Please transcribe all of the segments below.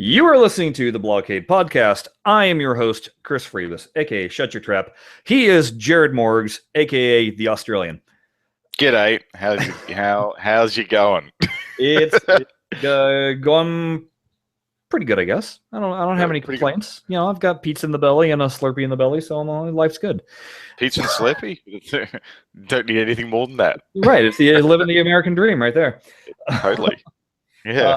You are listening to the BlahCade podcast. I am your host, Chris Freebus, aka Shut Your Trap. He is Jared Morgs, aka the Australian. G'day. How's you going? It's going pretty good, I guess. I don't have any complaints. You know, I've got pizza in the belly and a Slurpee in the belly, so life's good. Pizza and Slurpee? Don't need anything more than that. Right, it's living the American dream right there. Totally. Yeah.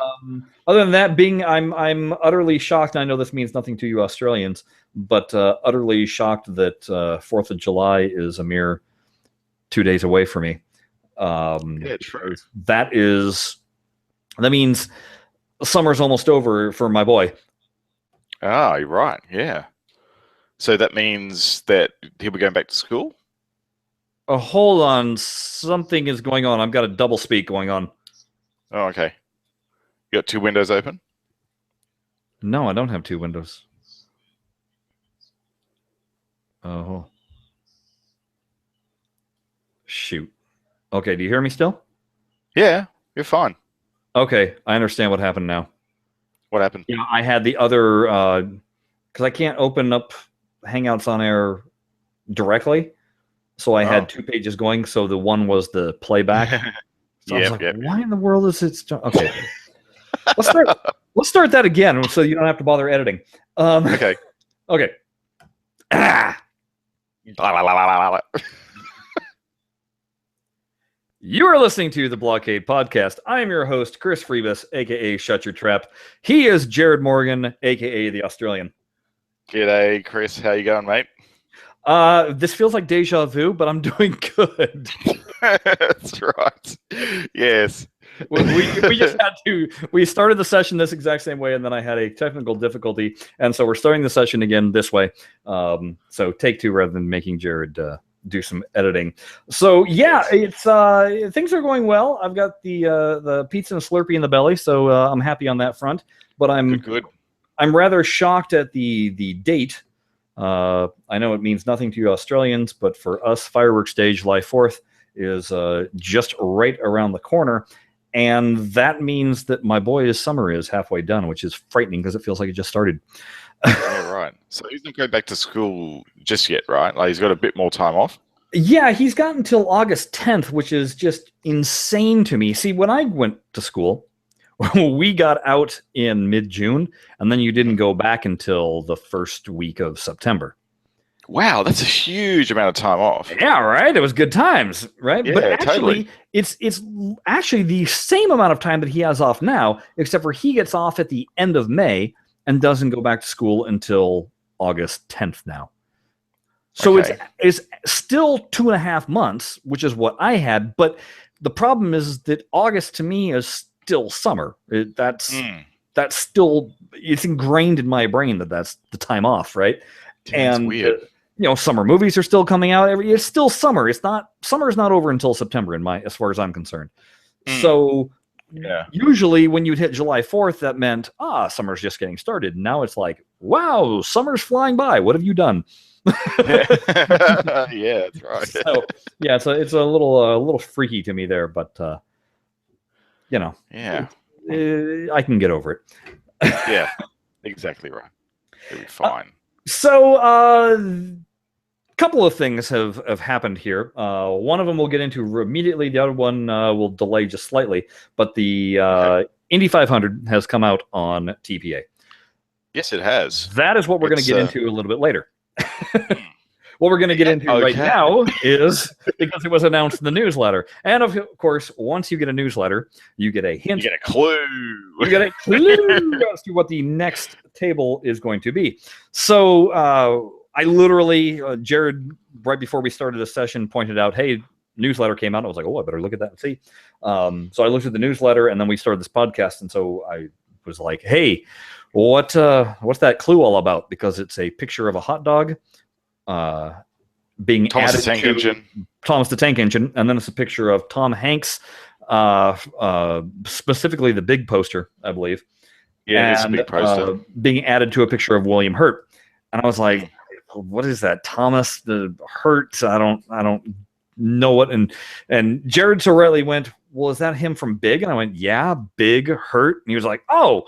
Other than that, I'm utterly shocked. I know this means nothing to you Australians, but utterly shocked that 4th of July is a mere 2 days away for me. Yeah, true. That means summer's almost over for my boy. Ah, you're right. Yeah. So that means that he'll be going back to school? Hold on. Something is going on. I've got a double speak going on. Oh, okay. You got 2 windows open? No, I don't have 2 windows. Oh. Shoot. Okay, do you hear me still? Yeah, you're fine. Okay, I understand what happened now. What happened? Yeah, I had the other because I can't open up Hangouts on Air directly, so I had 2 pages going. So the one was the playback. So I was like, why in the world is it? Okay, let's start that again, so you don't have to bother editing. Okay. Okay. You are listening to the BlahCade podcast. I am your host, Chris Freebus, aka Shut Your Trap. He is Jared Morgan, aka the Australian. G'day, Chris. How you going, mate? This feels like deja vu, but I'm doing good. That's right. Yes. We just had to. We started the session this exact same way, and then I had a technical difficulty, and so we're starting the session again this way. So take 2 rather than making Jared do some editing. So yeah, it's things are going well. I've got the pizza and Slurpee in the belly, so I'm happy on that front. But Good. I'm rather shocked at the date. I know it means nothing to you Australians, but for us, Fireworks Day, July 4th, is just right around the corner. And that means that my boy's summer is halfway done, which is frightening because it feels like it just started. Yeah, right. So he's not going back to school just yet, right? Like he's got a bit more time off. Yeah, he's got until August 10th, which is just insane to me. See, when I went to school, we got out in mid-June, and then you didn't go back until the first week of September. Wow, that's a huge amount of time off. Yeah, right? It was good times, right? Yeah, but actually, totally. it's actually the same amount of time that he has off now, except for he gets off at the end of May and doesn't go back to school until August 10th now. So it's still 2.5 months, which is what I had. But the problem is that August to me is still summer. That's still, it's ingrained in my brain that's the time off, right? That's weird. Summer movies are still coming out. It's still summer. Summer is not over until September as far as I'm concerned. So usually when you'd hit July 4th, that meant, summer's just getting started. Now it's like, wow, summer's flying by. What have you done? Yeah, that's right. So yeah, it's a little freaky to me there, but yeah, I can get over it. Yeah, exactly right. It'll be fine. So a couple of things have happened here. One of them we'll get into immediately. The other one will delay just slightly. But the Indy 500 has come out on TPA. Yes, it has. That is what we're going to get into a little bit later. What we're going to get into right now is because it was announced in the newsletter. And of course, once you get a newsletter, you get a hint. You get a clue. You get a clue as to what the next table is going to be. So I literally, Jared, right before we started the session, pointed out, hey, newsletter came out. I was like, I better look at that and see. So I looked at the newsletter, and then we started this podcast. And so I was like, hey, what's that clue all about? Because it's a picture of a hot dog being Thomas added the Tank to Engine. Thomas the Tank Engine, and then it's a picture of Tom Hanks, specifically the big poster, I believe. Yeah, it's a big poster. Being added to a picture of William Hurt. And I was like, what is that? Thomas the Hurt? I don't know what. And Jared so rightly went, well, is that him from Big? And I went, yeah, Big Hurt. And he was like, oh,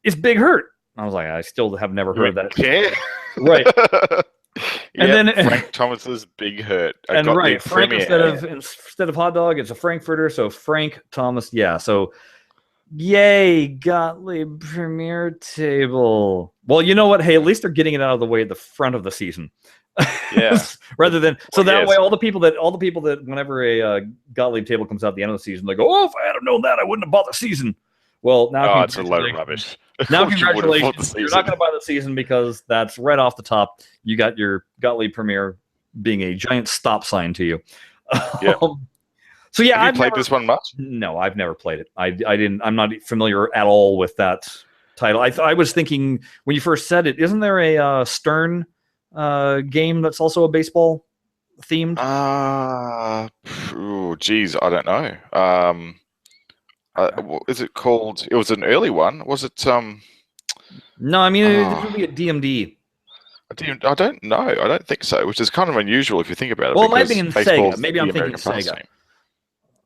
it's Big Hurt. I was like, I still have never heard of that. Yeah. Right. And then Frank Thomas's Big Hurt. And right, Frank instead of hot dog, it's a Frankfurter. So Frank Thomas, yeah. So yay, Gottlieb Premier Table. Well, you know what? Hey, at least they're getting it out of the way at the front of the season. Yeah. Rather than that way, all the people that whenever a Gottlieb table comes out at the end of the season, they go, "Oh, if I had known that, I wouldn't have bought the season." Well, now it's a load of rubbish. Now, congratulations, you're not going to buy the season because that's right off the top. You got your Gottlieb Premier being a giant stop sign to you. Yeah. So yeah, Have you played this one much? No, I've never played it. I didn't. I'm not familiar at all with that title. I was thinking when you first said it, isn't there a Stern game that's also a baseball themed? Geez, I don't know. What is it called? It was an early one. Was it? No, I mean it would be a DMD. I don't know. I don't think so. Which is kind of unusual if you think about it. Well, it might be in Sega. Maybe I'm thinking Sega. Pastime.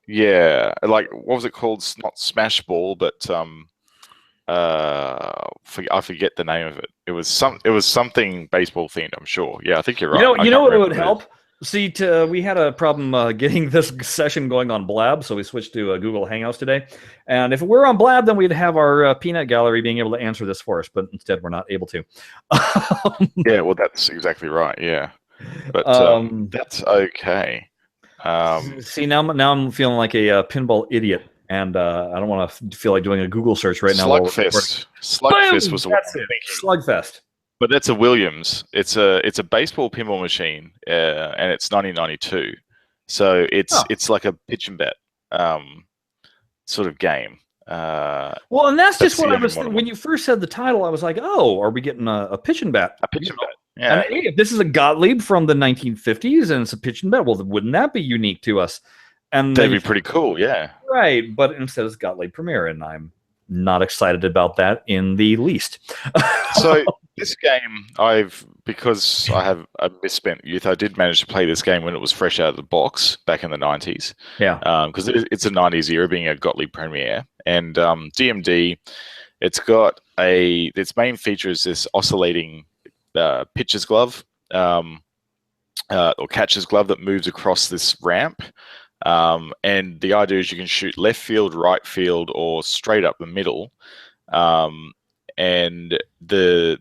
Yeah, like what was it called? Not Smash Ball, but I forget the name of it. It was something baseball themed. I'm sure. Yeah, I think you're right. You know what would help? See, we had a problem getting this session going on Blab, so we switched to Google Hangouts today. And if we're on Blab, then we'd have our peanut gallery being able to answer this for us, but instead we're not able to. Yeah, well, that's exactly right. Yeah, but that's okay. See, now I'm feeling like a pinball idiot, and I don't want to feel like doing a Google search right now. Slugfest was the Slugfest. But that's a Williams. It's a baseball pinball machine, and it's 1992. So it's like a pitch and bet sort of game. Well, and that's just what I was when you first said the title. I was like, oh, are we getting a pitch and bet? A pitch and bet. Yeah. And hey, if this is a Gottlieb from the 1950s and it's a pitch and bet, well, wouldn't that be unique to us? And that'd be pretty cool, yeah. Right, but instead it's Gottlieb Premier, and I'm not excited about that in the least. So this game, because I have a misspent youth, I did manage to play this game when it was fresh out of the box back in the 90s. Yeah. Because it's a 90s era, being a Gottlieb Premier. And DMD, its main feature is this oscillating pitcher's glove or catcher's glove that moves across this ramp. And the idea is you can shoot left field, right field, or straight up the middle. And the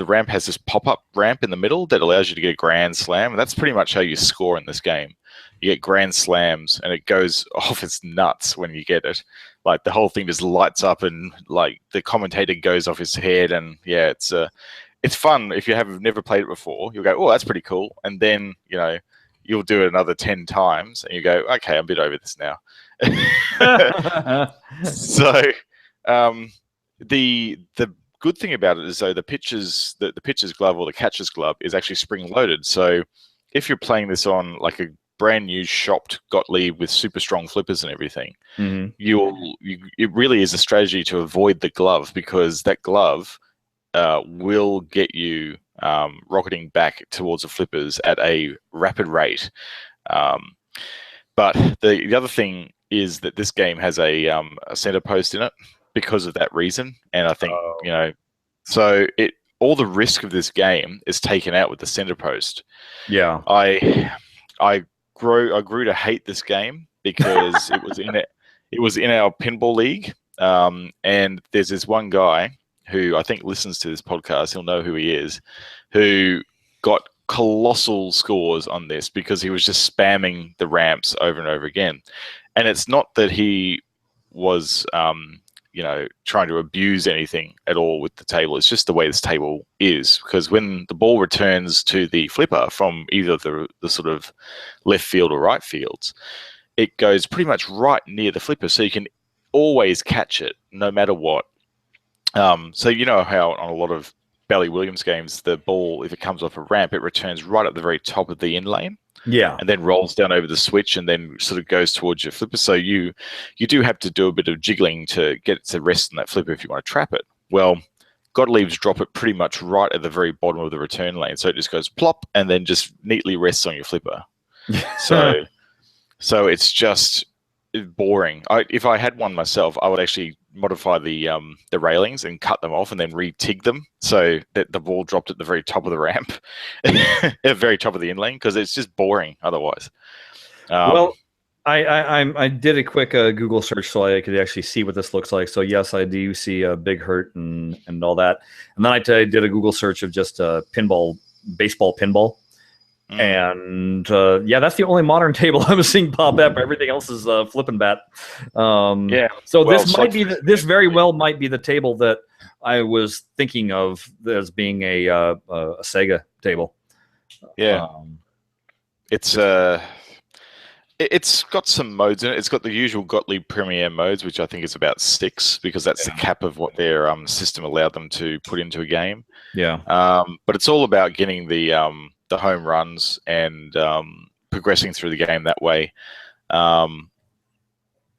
ramp has this pop-up ramp in the middle that allows you to get a grand slam. And that's pretty much how you score in this game. You get grand slams, and it goes off its nuts when you get it. Like the whole thing just lights up, and like the commentator goes off his head, and yeah, it's fun. If you have never played it before, you'll go, oh, that's pretty cool. And then, you'll do it another 10 times, and you go, okay, I'm a bit over this now. So the good thing about it is, though, the pitcher's glove or the catcher's glove is actually spring loaded. So if you're playing this on like a brand new shopped Gottlieb with super strong flippers and everything, mm-hmm. it really is a strategy to avoid the glove, because that glove will get you rocketing back towards the flippers at a rapid rate. But the other thing is that this game has a center post in it because of that reason. And I think, so all the risk of this game is taken out with the center post. Yeah. I grew to hate this game because it was in our pinball league. And there's this one guy who I think listens to this podcast, he'll know who he is, who got colossal scores on this because he was just spamming the ramps over and over again. And it's not that he was, trying to abuse anything at all with the table. It's just the way this table is, because when the ball returns to the flipper from either the sort of left field or right fields, it goes pretty much right near the flipper, so you can always catch it no matter what. So you know how on a lot of Bally Williams games, the ball, if it comes off a ramp, it returns right at the very top of the in lane. Yeah. And then rolls down over the switch and then sort of goes towards your flipper. So you do have to do a bit of jiggling to get it to rest on that flipper if you want to trap it. Well, Gottlieb's drop it pretty much right at the very bottom of the return lane. So it just goes plop and then just neatly rests on your flipper. So it's just boring. If I had one myself, I would actually modify the railings and cut them off and then re-tig them so that the ball dropped at the very top of the ramp, at the very top of the in-lane, because it's just boring otherwise. Well, I did a quick Google search so I could actually see what this looks like. So yes, I do see a Big Hurt and all that. And then I did a Google search of just baseball pinball. And yeah, that's the only modern table I'm seeing pop up. Everything else is flipping bat. Yeah. So this very well might be the table that I was thinking of as being a Sega table. Yeah. It's got some modes in it. It's got the usual Gottlieb Premier modes, which I think is about 6, because that's the cap of what their system allowed them to put into a game. Yeah. But it's all about getting the home runs and progressing through the game that way.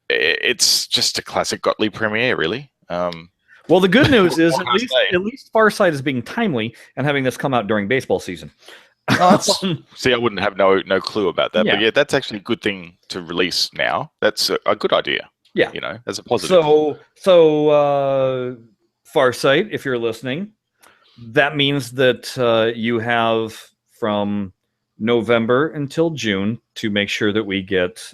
It's just a classic Gottlieb Premier, really. Well, the good news is at least Farsight is being timely and having this come out during baseball season. See, I wouldn't have no clue about that, but yeah, that's actually a good thing to release now. That's a good idea. Yeah, as a positive. So Farsight, if you're listening, that means that you have from November until June to make sure that we get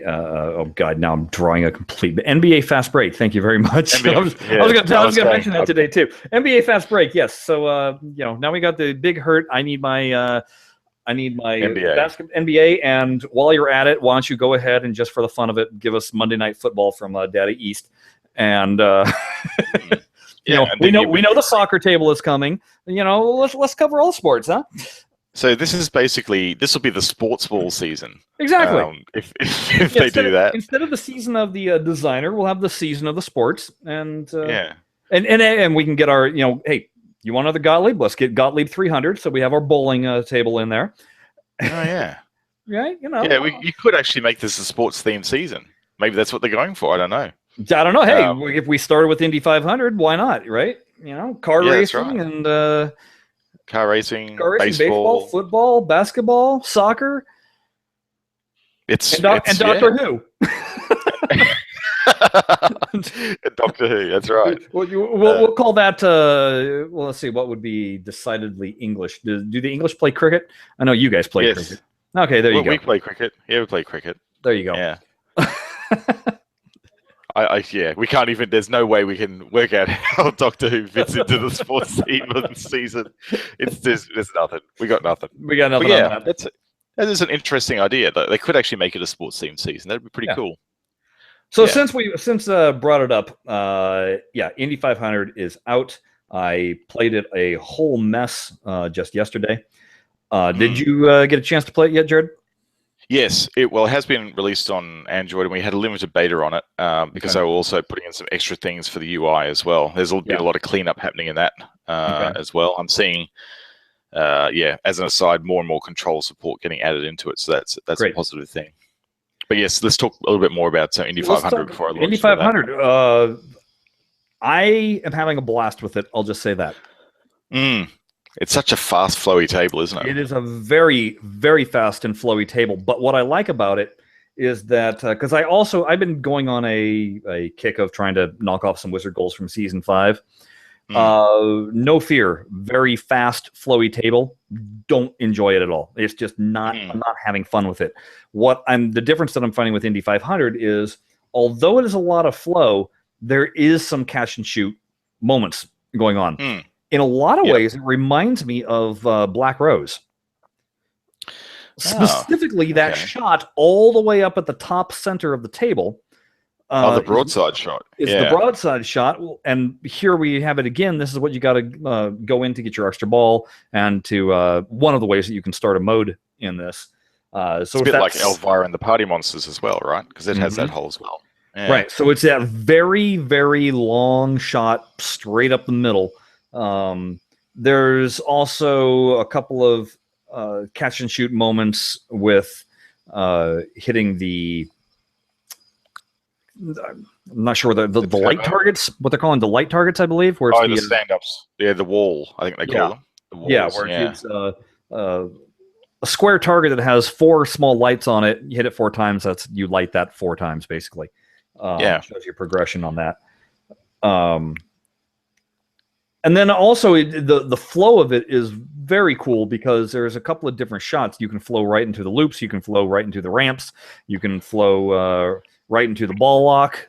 oh god, now I'm drawing a complete NBA Fast Break. Thank you very much. I was going to mention that today too. NBA Fast Break, yes. So now we got the Big Hurt. I need my NBA. And while you're at it, why don't you go ahead and just for the fun of it, give us Monday Night Football from Daddy East. And we know the soccer table is coming. Let's cover all sports, huh? So this will be the sports ball season. Exactly. If they do that, instead of the season of the designer, we'll have the season of the sports, and we can get our hey, you want another Gottlieb? Let's get Gottlieb 300. So we have our bowling table in there. Oh yeah, right. You could actually make this a sports themed season. Maybe that's what they're going for. I don't know. Hey, if we started with Indy 500, why not? Right? Car racing and. Car racing, baseball, football, basketball, soccer. And Doctor Who. Doctor Who, that's right. We'll call that. Let's see. What would be decidedly English? Do the English play cricket? I know you guys play cricket. Okay, there you go. We play cricket. Yeah, we play cricket. There you go. Yeah. We can't even. There's no way we can work out how Doctor Who fits into the sports team of the season. There's nothing. We got nothing. But yeah, that is an interesting idea. They could actually make it a sports themed season. That'd be pretty cool. So since brought it up, Indy 500 is out. I played it a whole mess just yesterday. Did you get a chance to play it yet, Jared? Yes, it has been released on Android, and we had a limited beta on it because they were also putting in some extra things for the UI as well. There's been a lot of cleanup happening in that as well. I'm seeing, as an aside, more and more control support getting added into it, so that's a positive thing. But yes, let's talk a little bit more about Indy 500 before I launch Indy 500. I am having a blast with it. I'll just say that. It's such a fast, flowy table, isn't it? It is a very, very fast and flowy table. But what I like about it is that because I've been going on a kick of trying to knock off some Wizard goals from season 5. No fear, very fast, flowy table. Don't enjoy it at all. It's just not. I'm not having fun with it. The difference that I'm finding with Indy 500 is, although it is a lot of flow, there is some catch and shoot moments going on. In a lot of ways, it reminds me of Black Rose. Specifically, that shot all the way up at the top center of the table. The broadside shot. It's the broadside shot. And here we have it again. This is what you got to go in to get your extra ball, and to one of the ways that you can start a mode in this. So it's a bit like Elvira and the Party Monsters as well, right? Because it has that hole as well. Yeah. Right. So it's that very, very long shot straight up the middle. There's also a couple of catch and shoot moments with hitting the. I'm not sure the light targets. What they're calling the light targets, I believe. Where it's the stand-ups. Yeah, the wall. I think they call them. The walls, where it's a square target that has 4 small lights on it. You hit it 4 times. You light that 4 times, basically. Yeah. Shows you progression on that. And then also the flow of it is very cool because there's a couple of different shots. You can flow right into the loops. You can flow right into the ramps. You can flow right into the ball lock.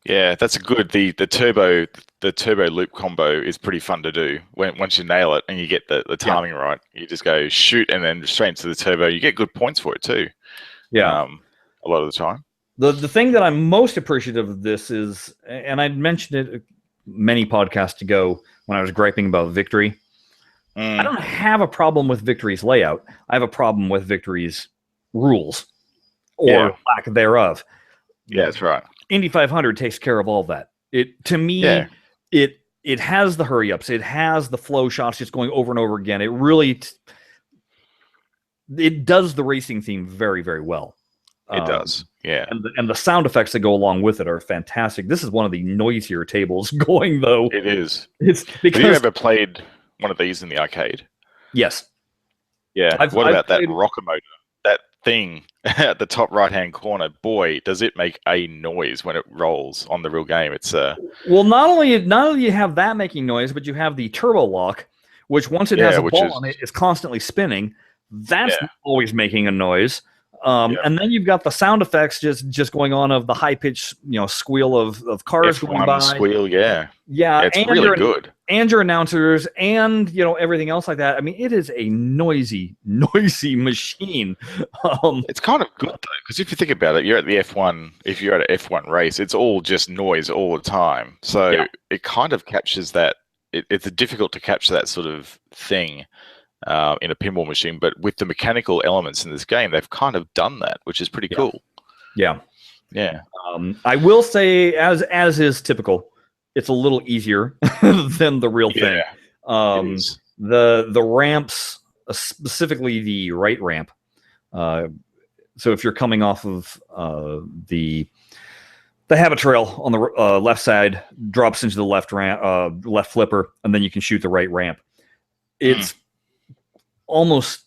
Yeah, that's a good. The turbo loop combo is pretty fun to do. Once you nail it and you get the timing right, you just go shoot and then straight into the turbo. You get good points for it too. Yeah. A lot of the time. The thing that I'm most appreciative of this is, and I mentioned it many podcasts ago when I was griping about Victory. I don't have a problem with Victory's layout. I have a problem with Victory's rules or lack thereof. Yeah, that's right. Indy 500 takes care of all that. To me, it has the hurry ups. It has the flow shots just going over and over again. It really it does the racing theme very, very well. It does. Yeah. And the sound effects that go along with it are fantastic. This is one of the noisier tables going, though. It is. It's because, have you ever played one of these in the arcade? Yes. Yeah. What about that rocker motor? That thing at the top right-hand corner, boy, does it make a noise when it rolls on the real game. It's well, not only you have that making noise, but you have the turbo lock, which once it has a ball on it, is constantly spinning. That's always making a noise. And then you've got the sound effects just going on of the high-pitched, squeal of cars F1 going by. Squeal, yeah. It's really good. And your announcers and everything else like that. I mean, it is a noisy machine. It's kind of good though, because if you think about it, you're at the F1. If you're at an F1 race, it's all just noise all the time. So it kind of captures that. It's difficult to capture that sort of thing in a pinball machine, but with the mechanical elements in this game, they've kind of done that, which is pretty cool. Yeah. I will say, as is typical, it's a little easier than the real thing. The ramps, specifically the right ramp. So if you're coming off of the habit trail on the left side, drops into the left ramp, left flipper, and then you can shoot the right ramp. It's almost,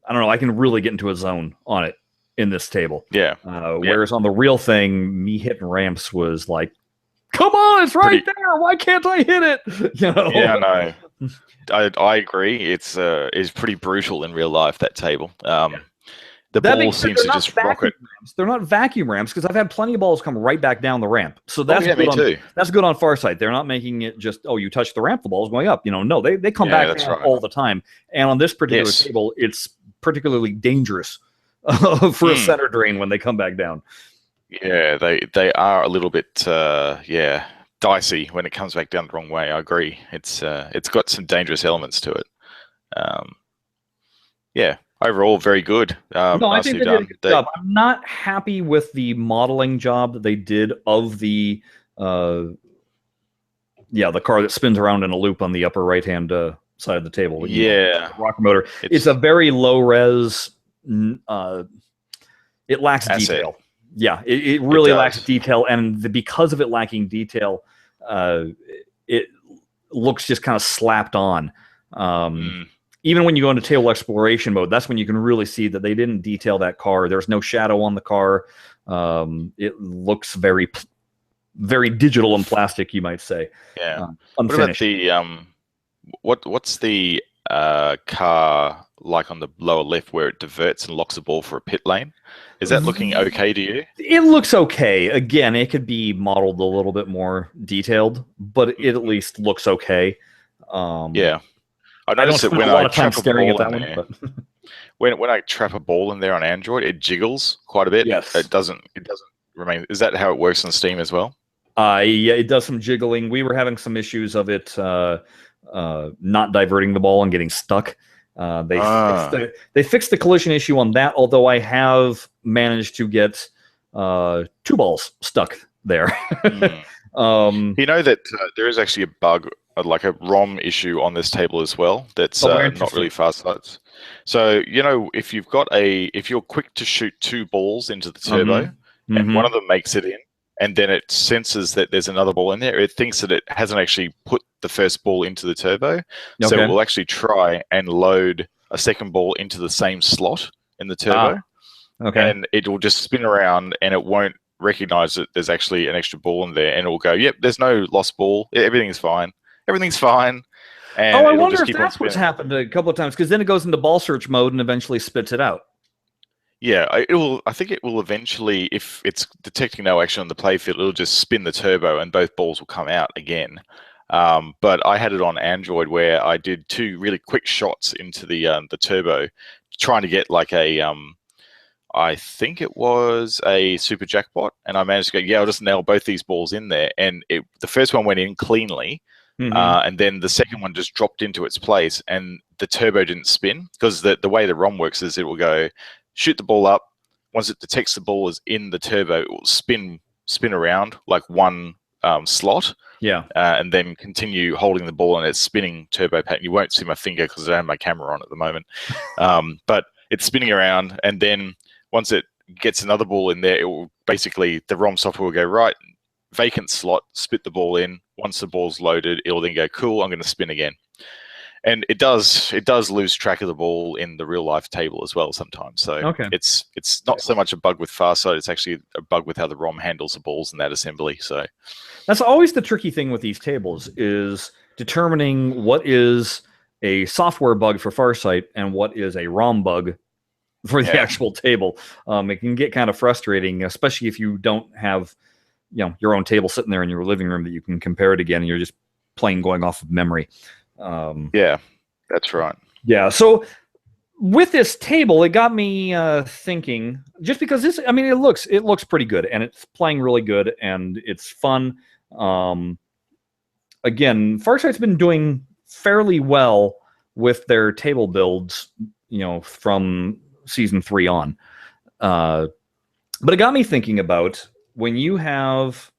I don't know, I can really get into a zone on it in this table. Whereas on the real thing, me hitting ramps was like, come on, it's right there. Why can't I hit it? Yeah, no. I agree. It's pretty brutal in real life, that table. The ball seems to just rocket. They're not vacuum ramps, because I've had plenty of balls come right back down the ramp. So that's good. That's good on Farsight. They're not making it just, you touch the ramp, the ball's going up. No, they come back down all the time. And on this particular table, it's particularly dangerous for a center drain when they come back down. Yeah, they are a little bit dicey when it comes back down the wrong way. I agree. It's got some dangerous elements to it. Overall, very good. I think they did a good job. I'm not happy with the modeling job that they did of the car that spins around in a loop on the upper right-hand side of the table. The rocker motor. It's a very low res. It lacks detail. Yeah, it really lacks detail, and because of it lacking detail, it looks just kind of slapped on. Even when you go into table exploration mode, that's when you can really see that they didn't detail that car. There's no shadow on the car. It looks very, very digital and plastic, you might say. Yeah. Unfinished. What about what's the car like on the lower left where it diverts and locks a ball for a pit lane? Is that looking okay to you? It looks okay. Again, it could be modeled a little bit more detailed, but it at least looks okay. I noticed that when I trap staring at that one, but when I trap a ball in there on Android, it jiggles quite a bit. Yes. It doesn't remain. Is that how it works on Steam as well? It does some jiggling. We were having some issues of it not diverting the ball and getting stuck. They fixed the collision issue on that, although I have managed to get 2 balls stuck there. You know that there is actually a bug, like a ROM issue on this table as well. That's not really fast lights. So if you're quick to shoot 2 balls into the turbo, and one of them makes it in, and then it senses that there's another ball in there, it thinks that it hasn't actually put the first ball into the turbo, so it will actually try and load a second ball into the same slot in the turbo, and it will just spin around, and it won't recognize that there's actually an extra ball in there, and it will go, "Yep, there's no lost ball. Everything's fine. Everything's fine." And I it'll wonder just if keep on that's what's spinning. happened a couple of times, because then it goes into ball search mode and eventually spits it out. Yeah, it will. I think it will eventually, if it's detecting no action on the playfield, it'll just spin the turbo and both balls will come out again. But I had it on Android where I did 2 really quick shots into the turbo, trying to get like a I think it was a super jackpot, and I managed to go, yeah, I'll just nail both these balls in there, and the first one went in cleanly, and then the second one just dropped into its place, and the turbo didn't spin, because the way the ROM works is it will go shoot the ball up. Once it detects the ball is in the turbo, it will spin around like one slot, and then continue holding the ball in its spinning turbo pattern. You won't see my finger because I don't have my camera on at the moment, but it's spinning around, and then once it gets another ball in there, it will basically, the ROM software will go, right, vacant slot, spit the ball in. Once the ball's loaded, it'll then go, cool, I'm going to spin again. And it does lose track of the ball in the real life table as well sometimes. So it's not so much a bug with Farsight, it's actually a bug with how the ROM handles the balls in that assembly. So that's always the tricky thing with these tables, is determining what is a software bug for Farsight and what is a ROM bug for the actual table. It can get kind of frustrating, especially if you don't have your own table sitting there in your living room that you can compare it again, and you're just playing going off of memory. Yeah, that's right. Yeah, so with this table, it got me thinking, just because this, I mean, it looks pretty good, and it's playing really good, and it's fun. Again, Farsight's been doing fairly well with their table builds, from season 3 on. But it got me thinking about when you have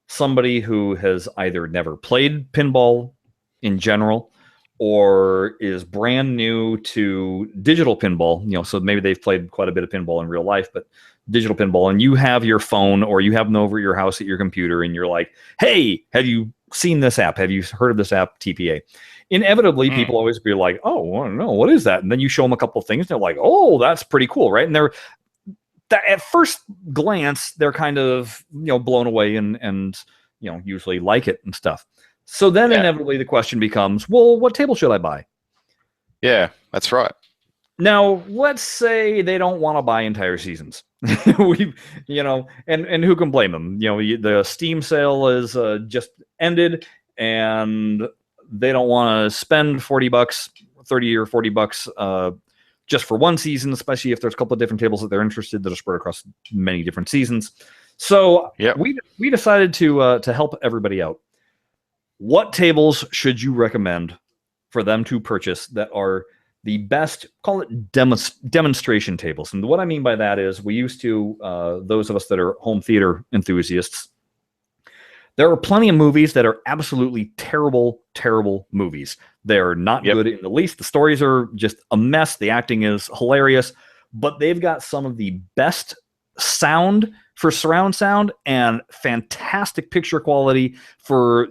somebody who has either never played pinball in general or is brand new to digital pinball, so maybe they've played quite a bit of pinball in real life, but digital pinball, and you have your phone or you have them over at your house at your computer, and you're like, hey, have you seen this app? Have you heard of this app, TPA? Inevitably, people always be like, oh, I don't know, what is that? And then you show them a couple of things, and they're like, oh, that's pretty cool, right? And at first glance, they're kind of blown away and usually like it and stuff. So then inevitably the question becomes, well, what table should I buy? Yeah, that's right. Now, let's say they don't want to buy entire seasons. And who can blame them? The Steam sale is just ended, and they don't want to spend $40, $30 or $40 just for one season, especially if there's a couple of different tables that they're interested that are spread across many different seasons. So we decided to help everybody out. What tables should you recommend for them to purchase that are the best, call it demonstration tables? And what I mean by that is, we used to, those of us that are home theater enthusiasts, there are plenty of movies that are absolutely terrible, terrible movies. They're not good in the least. The stories are just a mess. The acting is hilarious, but they've got some of the best sound for surround sound and fantastic picture quality for,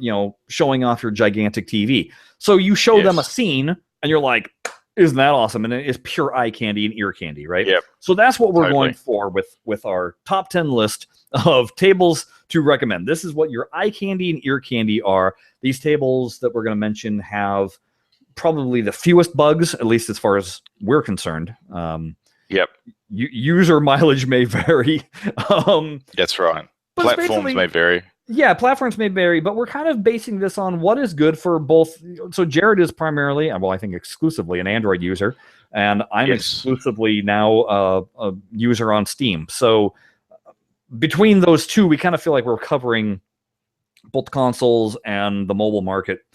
showing off your gigantic TV. So you show them a scene and you're like, isn't that awesome? And it's pure eye candy and ear candy, right? Yep. So that's what we're going for with our top 10 list of tables to recommend. This is what your eye candy and ear candy are. These tables that we're going to mention have probably the fewest bugs, at least as far as we're concerned. User mileage may vary. That's right. Platforms may vary. Yeah, platforms may vary, but we're kind of basing this on what is good for both. So Jared is primarily, well, I think exclusively an Android user, and I'm exclusively now a user on Steam. So between those two, we kind of feel like we're covering both consoles and the mobile market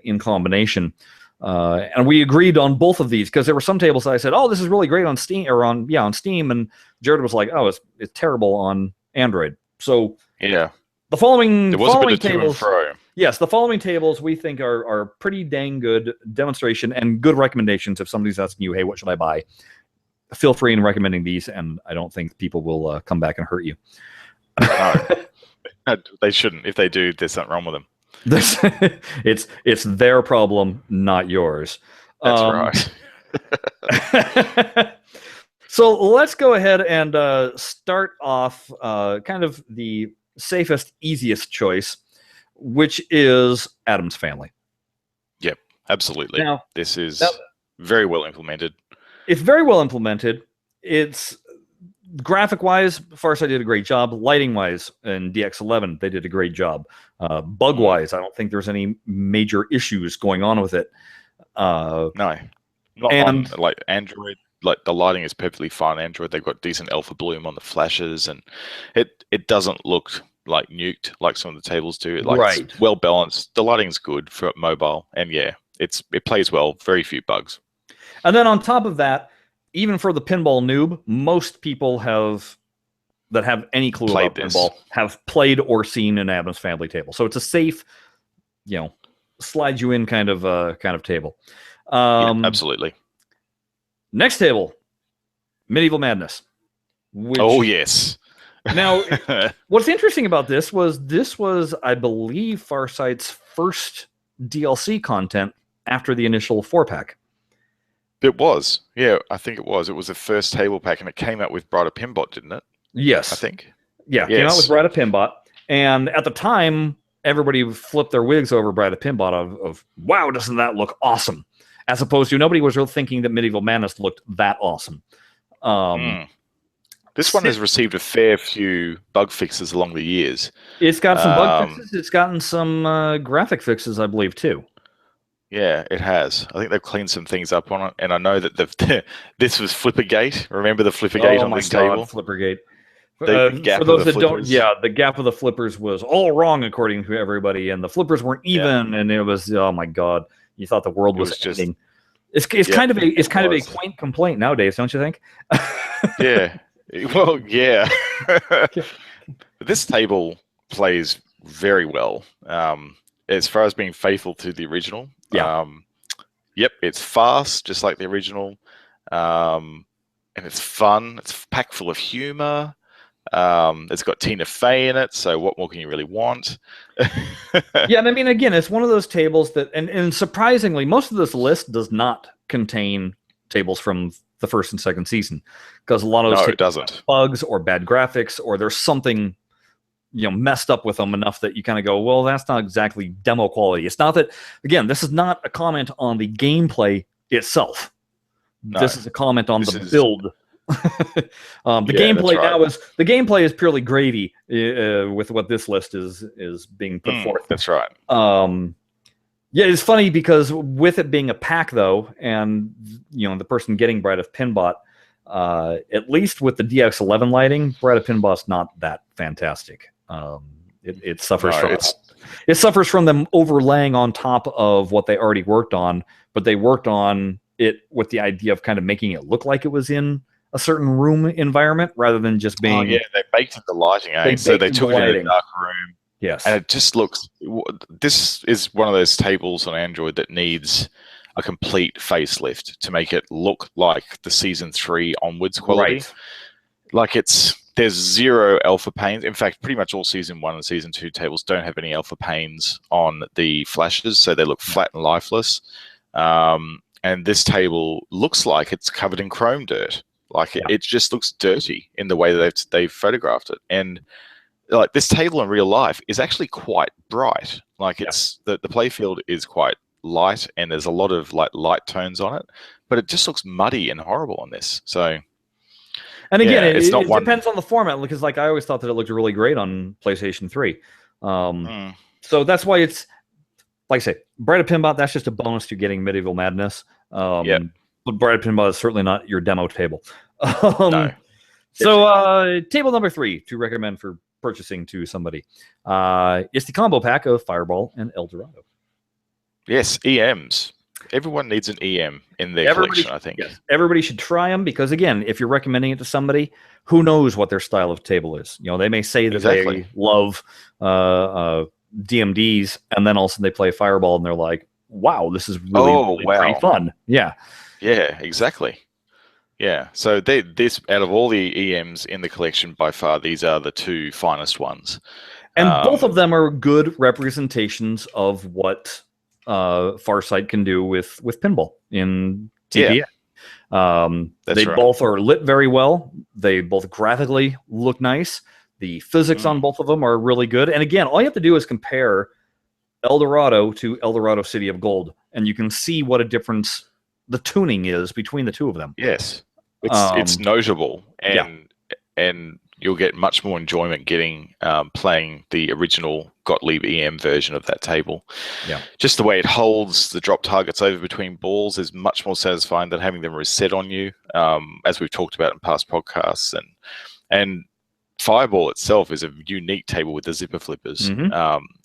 in combination. And we agreed on both of these, because there were some tables that I said, oh, this is really great on Steam, or on Steam, and Jared was like, oh, it's terrible on Android. So the following tables, yes, the following tables we think are pretty dang good demonstration and good recommendations. If somebody's asking you, hey, what should I buy? Feel free in recommending these, and I don't think people will come back and hurt you. No, they shouldn't. If they do, there's something wrong with them. It's their problem, not yours. That's right. So let's go ahead and start off kind of the safest, easiest choice, which is Addams Family. Yep, absolutely. Now, This is very well implemented. It's very well implemented. It's graphic-wise, Farsight did a great job. Lighting-wise, in DX11, they did a great job. Bug-wise, I don't think there's any major issues going on with it. No, not on like Android. Like the lighting is perfectly fine. Android, they've got decent alpha bloom on the flashes, and it doesn't look like nuked like some of the tables do. It's well balanced. The lighting's good for mobile, and yeah, it plays well. Very few bugs. And then on top of that, even for the pinball noob, most people that have any clue about pinball have played or seen an Addams Family table. So it's a safe, slide you in kind of table. Yeah, absolutely. Next table, Medieval Madness. Oh, yes. Now, what's interesting about this was, I believe, Farsight's first DLC content after the initial 4-pack. It was. Yeah, I think it was. It was the first table pack, and it came out with Brighter Pinbot, didn't it? Yes. I think. Yeah, came out with Brighter Pinbot. And at the time, everybody flipped their wigs over Brighter Pinbot of, wow, doesn't that look awesome? As opposed to nobody was really thinking that Medieval Madness looked that awesome. This one has received a fair few bug fixes along the years. It's got some bug fixes. It's gotten some graphic fixes, I believe, too. Yeah, it has. I think they've cleaned some things up on it, and I know that this was Flippergate. Remember the Flippergate on this table? Flippergate. The gap for those of the that flippers. don't, the gap of the flippers was all wrong according to everybody, and the flippers weren't even, and it was, oh my god, you thought the world was ending. It's kind of a quaint complaint nowadays, don't you think? Yeah. Well, yeah. This table plays very well. As far as being faithful to the original. Yeah. Yep, it's fast, just like the original. And it's fun. It's packed full of humor. It's got Tina Fey in it, so what more can you really want? Yeah, and I mean, again, it's one of those tables that, and surprisingly, most of this list does not contain tables from the first and second season, because a lot of those it doesn't. Have bugs or bad graphics, or there's something messed up with them enough that you kind of go, well, that's not exactly demo quality. It's not that, again, this is not a comment on the gameplay itself. No, this is a comment on the build. The gameplay is purely gravy with what this list is being put forth. That's right. Yeah, it's funny because with it being a pack though, and the person getting Bright of Pinbot, at least with the DX11 lighting, Bright of Pinbot's not that fantastic. It suffers it suffers from them overlaying on top of what they already worked on, but they worked on it with the idea of kind of making it look like it was in a certain room environment rather than just being. Oh yeah, they baked in the lighting. So they took it in a dark room. Yes, and it just looks. This is one of those tables on Android that needs a complete facelift to make it look like the season 3 onwards quality. Right. Like there's zero alpha panes. In fact, pretty much all season 1 and season 2 tables don't have any alpha panes on the flashes, so they look flat and lifeless. And this table looks like it's covered in chrome dirt. Like it just looks dirty in the way that they've photographed it. And like this table in real life is actually quite bright. Like it's the playfield is quite light, and there's a lot of like light tones on it, but it just looks muddy and horrible on this. So, and again, it depends on the format, because like I always thought that it looked really great on PlayStation 3. So that's why it's, like I say, Bright of Pinbot, that's just a bonus to getting Medieval Madness. But Bright of Pinbot is certainly not your demo table. No. So table number 3 to recommend for purchasing to somebody. It's the combo pack of Fireball and El Dorado. Yes, EMs. Everyone needs an EM in their collection, I think. Yes, everybody should try them, because, again, if you're recommending it to somebody, who knows what their style of table is? They may say that they love DMDs, and then all of a sudden they play Fireball, and they're like, wow, this is really pretty fun. Yeah. Yeah, exactly. Yeah, so this, out of all the EMs in the collection, by far, these are the 2 finest ones. And both of them are good representations of what Farsight can do with pinball in TPA. They both are lit very well. They both graphically look nice. The physics on both of them are really good. And again, all you have to do is compare El Dorado to El Dorado City of Gold, and you can see what a difference the tuning is between the two of them. Yes, it's notable, and you'll get much more enjoyment getting playing the original Gottlieb EM version of that table. Yeah, just the way it holds the drop targets over between balls is much more satisfying than having them reset on you, as we've talked about in past podcasts. And Fireball itself is a unique table with the zipper flippers, and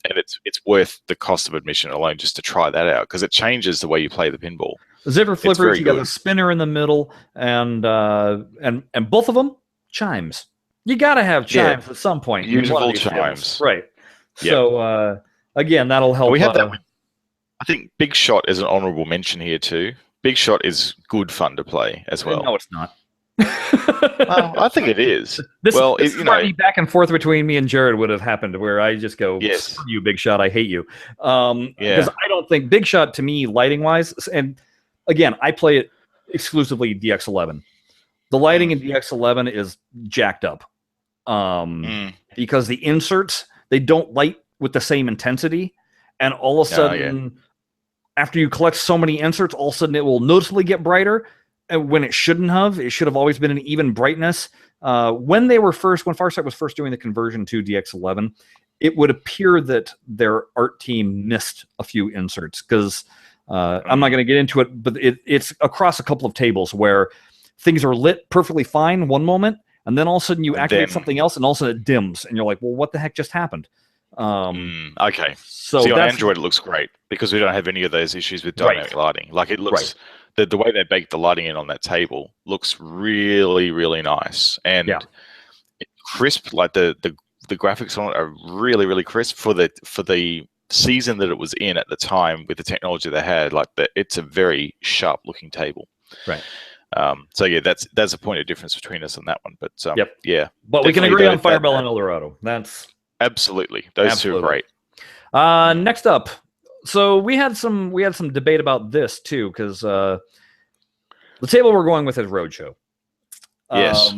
it's worth the cost of admission alone just to try that out, because it changes the way you play the pinball. The zipper flippers, you got a spinner in the middle, and both of them chimes. You got to have chimes at some point. Beautiful chimes, right? Yep. So again, that'll help. We have that. I think Big Shot is an honorable mention here too. Big Shot is good fun to play as well. No, it's not. Well, I think it is. This back and forth between me and Jared would have happened where I just go, "Screw you, Big Shot, I hate you." Because I don't think Big Shot, to me, lighting wise, and again, I play it exclusively DX11. The lighting in DX11 is jacked up because the inserts, they don't light with the same intensity, and all of a sudden, after you collect so many inserts, all of a sudden it will noticeably get brighter. And when it shouldn't have, it should have always been an even brightness. When Farsight was first doing the conversion to DX11, it would appear that their art team missed a few inserts, because I'm not going to get into it, but it's across a couple of tables where things are lit perfectly fine one moment, and then all of a sudden you activate something else, and all of a sudden it dims, and you're like, well, what the heck just happened? Okay. So on Android, it looks great because we don't have any of those issues with dynamic lighting. Like, it looks... The way they baked the lighting in on that table looks really, really nice, and crisp. Like the graphics on it are really, really crisp for the season that it was in at the time with the technology they had. Like, it's a very sharp looking table. Right. So yeah, that's a point of difference between us on that one. But yeah. But we can agree on Fireball and El Dorado. That's absolutely those two are great. Next up. So we had some debate about this too, because the table we're going with is Roadshow. Yes.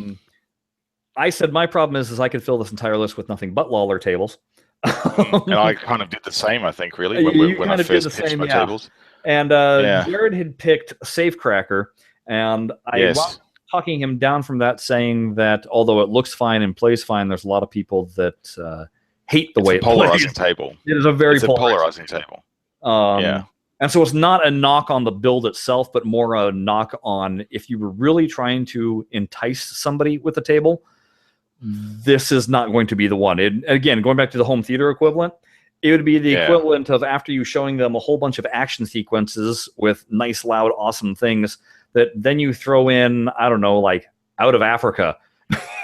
I said my problem is I could fill this entire list with nothing but Lawler tables. And I kind of did the same, I think, really, when I first pitched my tables. And Jared had picked Safecracker, and I was talking him down from that, saying that although it looks fine and plays fine, there's a lot of people that hate the way it plays. Polarizing table. It is a very polarizing table. And so it's not a knock on the build itself, but more a knock on if you were really trying to entice somebody with a table, this is not going to be the one. Again, going back to the home theater equivalent, it would be the equivalent of after you showing them a whole bunch of action sequences with nice, loud, awesome things that then you throw in, I don't know, like Out of Africa.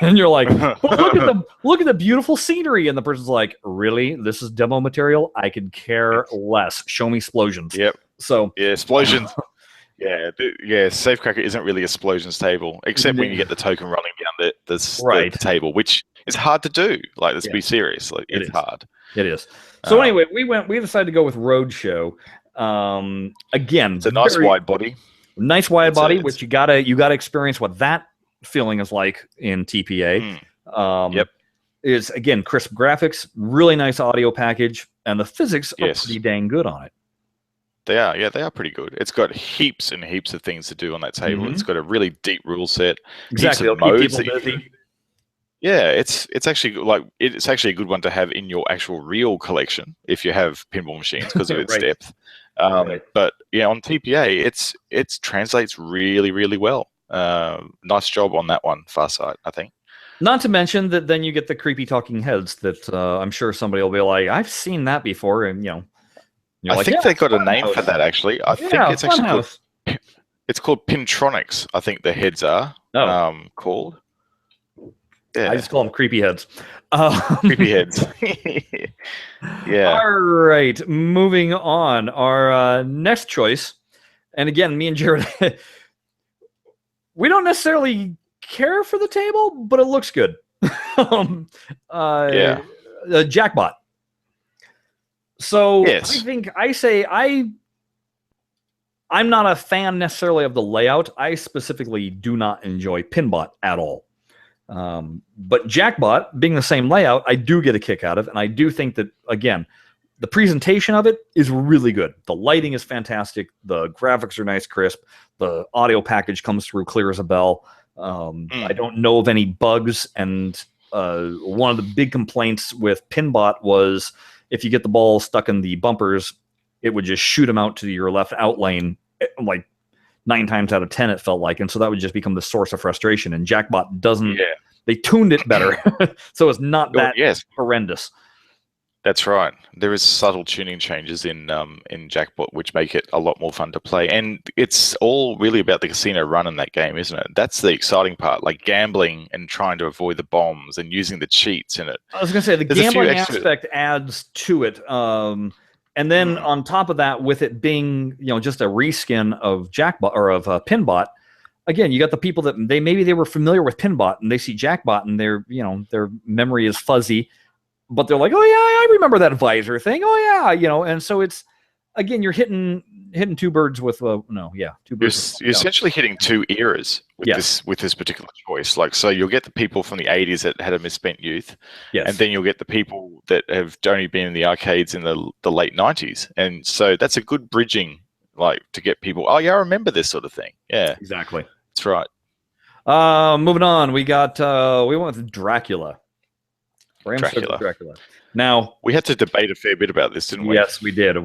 And you're like, well, look at the beautiful scenery, and the person's like, really? This is demo material? I could care less. Show me explosions. Yep. So explosions. Safecracker isn't really a explosions table, except when you get the token running down the table, which is hard to do. Like, let's be serious. Like, it's hard. It is. So anyway, we decided to go with Roadshow. Again, it's a nice wide body. Nice wide body, which you gotta experience what that feeling is like in TPA. Is again crisp graphics, really nice audio package, and the physics are pretty dang good on it. They are pretty good. It's got heaps and heaps of things to do on that table. It's got a really deep rule set. Exactly, modes keep people busy. It's actually a good one to have in your actual real collection if you have pinball machines because of its depth. But on TPA, it translates really, really well. Nice job on that one, Farsight, I think. Not to mention that then you get the creepy talking heads that I'm sure somebody will be like, I've seen that before, and I think they got a name for that, actually. I think it's actually called Pintronics, I think the heads are called. Yeah. I just call them creepy heads. Creepy heads. All right, moving on. Our next choice, and again, me and Jared, we don't necessarily care for the table, but it looks good. Jackbot. So I think I I'm not a fan necessarily of the layout. I specifically do not enjoy Pinbot at all. But Jackbot, being the same layout, I do get a kick out of, and I do think that, again, the presentation of it is really good. The lighting is fantastic. The graphics are nice, crisp. The audio package comes through clear as a bell. I don't know of any bugs, and one of the big complaints with Pinbot was if you get the ball stuck in the bumpers, it would just shoot them out to your left out lane, like 9 times out of 10 it felt like, and so that would just become the source of frustration. And Jackbot doesn't. Yeah. They tuned it better, so it's not that horrendous. That's right. There is subtle tuning changes in Jackbot which make it a lot more fun to play, and it's all really about the casino run in that game, isn't it? That's the exciting part, like gambling and trying to avoid the bombs and using the cheats in it. I was going to say the gambling aspect adds to it. And then on top of that, with it being, just a reskin of Jackbot or of Pinbot, again, you got the people that maybe they were familiar with Pinbot and they see Jackbot and their memory is fuzzy, but they're like, oh yeah, I remember that visor thing. Oh yeah, and so it's, again, you're hitting two birds with two birds. You're essentially hitting two eras with this particular choice. Like, so you'll get the people from the 80s that had a misspent youth, and then you'll get the people that have only been in the arcades in the late 90s, and so that's a good bridging, like, to get people. Oh yeah, I remember this sort of thing. Yeah, exactly. That's right. Moving on, we went with Dracula. Dracula. Now, we had to debate a fair bit about this, didn't we? Yes, we did.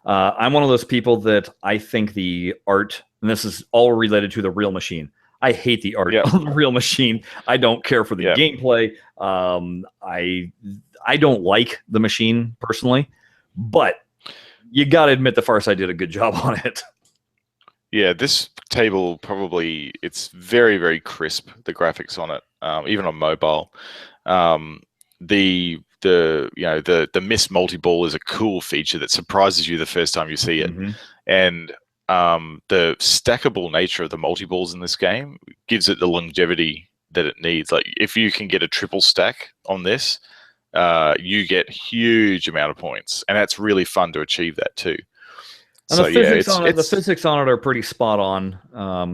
I'm one of those people that I think the art, and this is all related to the Real Machine. I hate the art of the Real Machine. I don't care for the gameplay. I don't like the machine personally, but you got to admit the Farsight did a good job on it. Yeah, this table probably, it's very, very crisp, the graphics on it, even on mobile. The miss multi-ball is a cool feature that surprises you the first time you see it. And the stackable nature of the multi-balls in this game gives it the longevity that it needs. Like, if you can get a triple stack on this, you get huge amount of points, and that's really fun to achieve that too. And so, the physics on it are pretty spot on.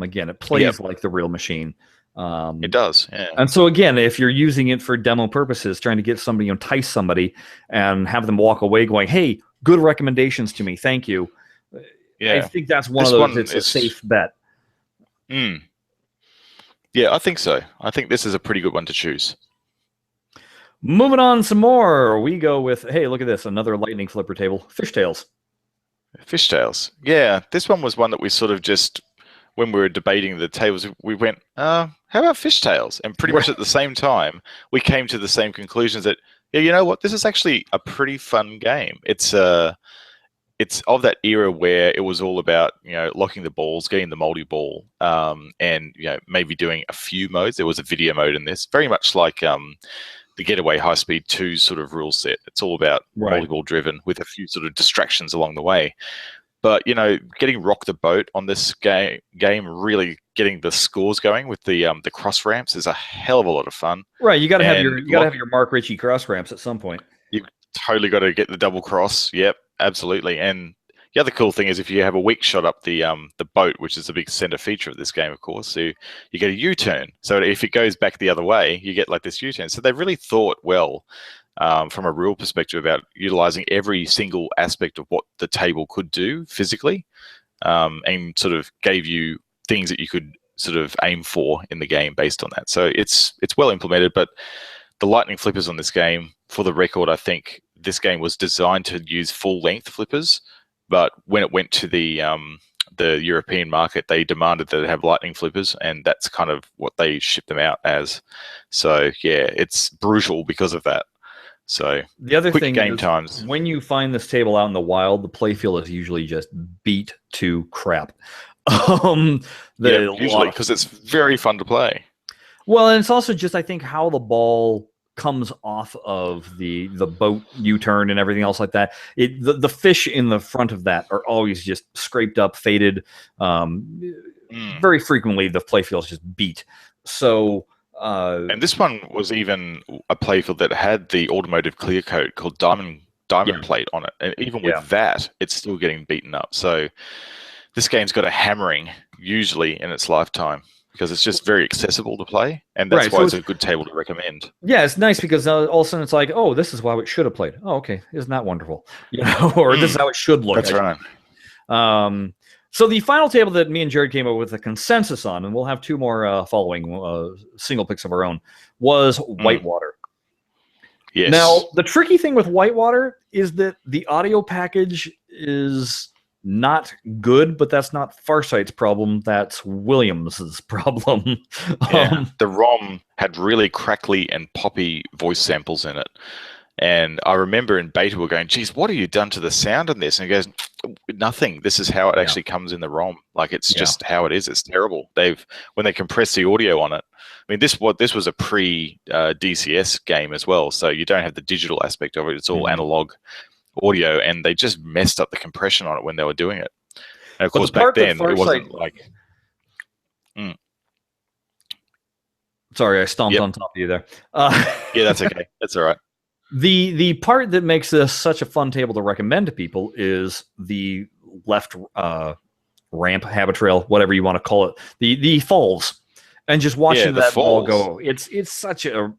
Again, it plays like the Real Machine. It does, yeah. And so, again, if you're using it for demo purposes, trying to get somebody, entice somebody, and have them walk away going, "Hey, good recommendations to me, thank you." Yeah, I think that's one of those. It's a safe bet. Yeah, I think so. I think this is a pretty good one to choose. Moving on, some more. We go with, hey, look at this, another lightning flipper table, Fishtails. Fishtails. Yeah, this one was one that we sort of just, when we were debating the tables, we went, how about Fishtails? And pretty much at the same time, we came to the same conclusions that, yeah, you know what, this is actually a pretty fun game. It's of that era where it was all about, locking the balls, getting the multi-ball, and, maybe doing a few modes. There was a video mode in this, very much like the Getaway High Speed 2 sort of rule set. It's all about multi-ball driven with a few sort of distractions along the way. But, getting Rock the Boat on this game, really getting the scores going with the cross ramps is a hell of a lot of fun. Right, you got to have your Mark Ritchie cross ramps at some point. You totally got to get the double cross. Yep, absolutely. And the other cool thing is if you have a weak shot up the boat, which is a big center feature of this game, of course, so you get a U-turn. So if it goes back the other way, you get like this U-turn. So they really thought well. From a rule perspective about utilizing every single aspect of what the table could do physically, and sort of gave you things that you could sort of aim for in the game based on that. So it's well implemented, but the lightning flippers on this game, for the record, I think this game was designed to use full length flippers, but when it went to the European market, they demanded that it have lightning flippers, and that's kind of what they shipped them out as. So yeah, it's brutal because of that. So the other thing game is, times. When you find this table out in the wild, the playfield is usually just beat to crap. Usually because it's very fun to play. Well, and it's also just, I think, how the ball comes off of the boat U-turn and everything else like that. The fish in the front of that are always just scraped up, faded. Very frequently, the playfield is just beat. So. And this one was even a playfield that had the automotive clear coat called Diamond Plate on it, and even with that, it's still getting beaten up. So this game's got a hammering usually in its lifetime because it's just very accessible to play, and that's Right, why so it's a good table to recommend. yeah, it's nice because all of a sudden it's like, oh, this is how it should have played. Oh, okay, isn't that wonderful? Or this is how it should look. That's right. So the final table that me and Jared came up with a consensus on, and we'll have two more following single picks of our own, was Whitewater. Yes. Now, the tricky thing with Whitewater is that the audio package is not good, but that's not Farsight's problem. That's Williams's problem. Yeah. The ROM had really crackly and poppy voice samples in it. And I remember in beta we're going, geez, what have you done to the sound in this? And he goes, nothing. This is how it actually comes in the ROM. Like, it's just how it is. It's terrible. When they compress the audio on it. I mean, this was a pre-DCS game as well, so you don't have the digital aspect of it. It's all analog audio, and they just messed up the compression on it when they were doing it. And of course, back then it wasn't like. Sorry, I stomped on top of you there. Yeah, that's okay. That's all right. The part that makes this such a fun table to recommend to people is the left ramp, habit trail, whatever you want to call it, the falls, and just watching that ball go. It's such a.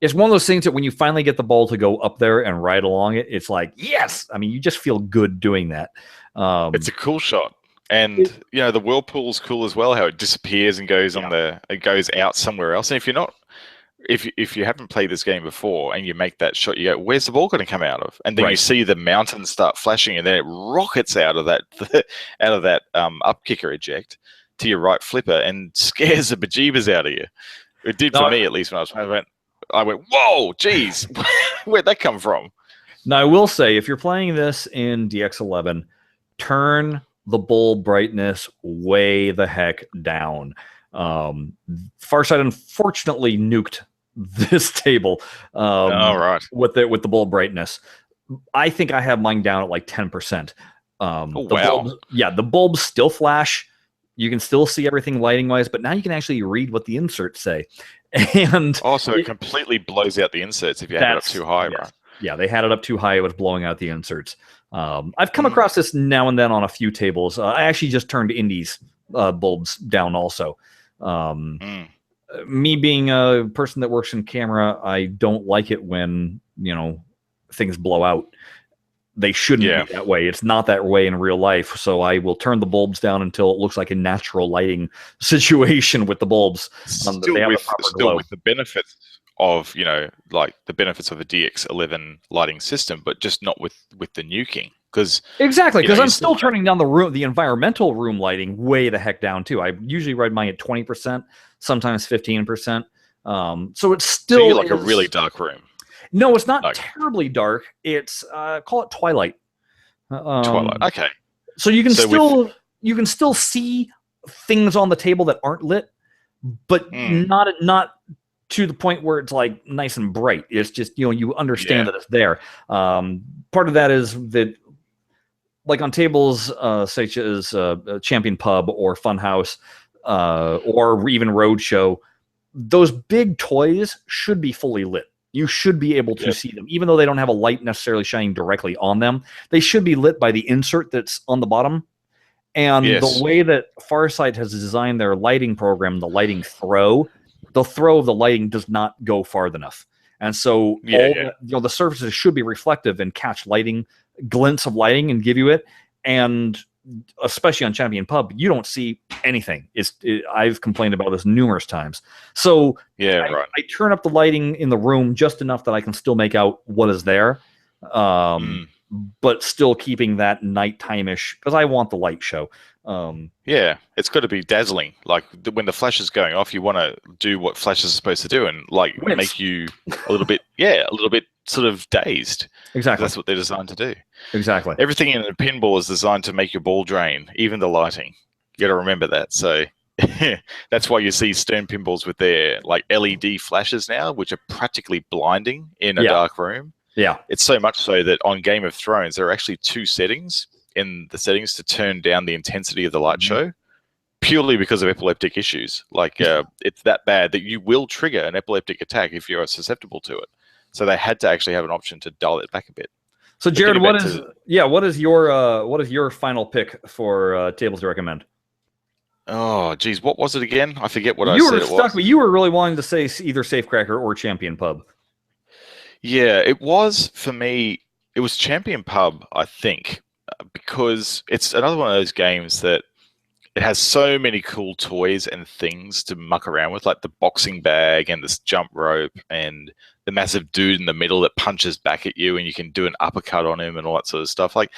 It's one of those things that when you finally get the ball to go up there and ride along it, it's like, yes. I mean, you just feel good doing that. It's a cool shot. And the whirlpool's cool as well, how it disappears and goes it goes out somewhere else. And if you haven't played this game before and you make that shot, you go, where's the ball going to come out of? And then you see the mountain start flashing, and then it rockets out of that up kicker eject to your right flipper and scares the bejeebers out of you. It did for me, at least, when I was playing. I went, whoa, geez, where'd that come from? Now, I will say, if you're playing this in DX11, turn the bulb brightness way the heck down. Farsight unfortunately nuked this table with the bulb brightness. I think I have mine down at like 10%. The bulbs still flash. You can still see everything lighting wise, but now you can actually read what the inserts say. And also, it completely blows out the inserts if you have it up too high, right? Yeah, they had it up too high. It was blowing out the inserts. I've come across this now and then on a few tables. I actually just turned Indy's bulbs down also. Me being a person that works in camera, I don't like it when, things blow out. They shouldn't be that way. It's not that way in real life. So I will turn the bulbs down until it looks like a natural lighting situation with the bulbs. Still with the benefits of, like the benefits of a DX11 lighting system, but just not with the nuking. Exactly, because I'm still turning down the environmental room lighting way the heck down too. I usually ride mine at 20%, sometimes 15%. So it's still so you're like a really dark room. No, it's not terribly dark. It's call it twilight. Twilight. Okay. So you can still see things on the table that aren't lit, but not to the point where it's like nice and bright. It's just you understand that it's there. Part of that is that, like on tables such as Champion Pub or Funhouse or even Roadshow, those big toys should be fully lit. You should be able to see them, even though they don't have a light necessarily shining directly on them. They should be lit by the insert that's on the bottom. And the way that Farsight has designed their lighting program, the throw of the lighting does not go far enough. And so the surfaces should be reflective and catch lighting, glints of lighting, and give you it. And especially on Champion Pub, you don't see anything. I've complained about this numerous times. So I turn up the lighting in the room just enough that I can still make out what is there, but still keeping that nighttime-ish, because I want the light show. It's got to be dazzling. Like when the flash is going off, you want to do what flash is supposed to do, and like make you a little bit sort of dazed. Exactly. That's what they're designed to do. Exactly. Everything in a pinball is designed to make your ball drain, even the lighting. You got to remember that. So that's why you see Stern pinballs with their like LED flashes now, which are practically blinding in a dark room. Yeah. It's so much so that on Game of Thrones, there are actually two settings in the settings to turn down the intensity of the light show, purely because of epileptic issues. Like it's that bad that you will trigger an epileptic attack if you're susceptible to it. So they had to actually have an option to dial it back a bit. So But Jared, getting what back is to what is your final pick for tables to recommend? oh geez, what was it again? I forget what I You were said it stuck, was. but you were really wanting to say either Safecracker or Champion Pub. Yeah, it was for me. It was Champion Pub, I think, because it's another one of those games that it has so many cool toys and things to muck around with, like the boxing bag and this jump rope and the massive dude in the middle that punches back at you and you can do an uppercut on him and all that sort of stuff. Like,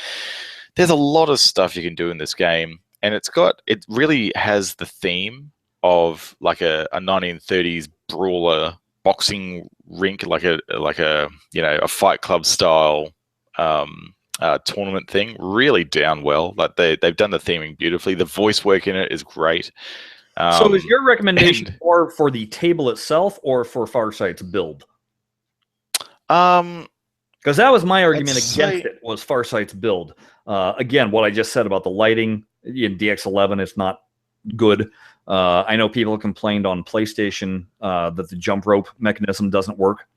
there's a lot of stuff you can do in this game, and it really has the theme of like a 1930s brawler boxing rink, like a a Fight Club style tournament thing, really down well. Like they've done the theming beautifully. The voice work in it is great. So is your recommendation And more for the table itself or for Farsight's build? um, Because that was my I'd argument against say it, was Farsight's build. Again, what I just said about the lighting in DX11 is not good. I know people complained on PlayStation that the jump rope mechanism doesn't work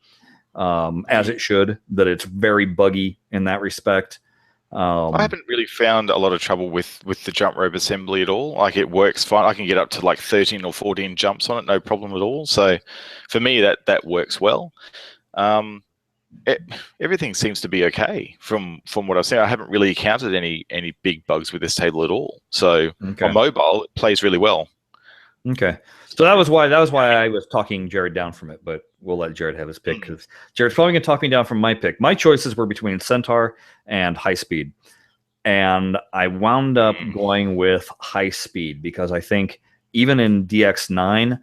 as it should, that it's very buggy in that respect. I haven't really found a lot of trouble with the jump rope assembly at all. Like, it works fine. I can get up to like 13 or 14 jumps on it, no problem at all. So for me, that works well. Um, Everything seems to be okay from what I've seen. I haven't really encountered any big bugs with this table at all. So Okay. on mobile, it plays really well. Okay. So that was why I was talking Jared down from it, but we'll let Jared have his pick because Jared's probably gonna talk me down from my pick. My choices were between Centaur and High Speed. And I wound up going with High Speed because I think even in DX9,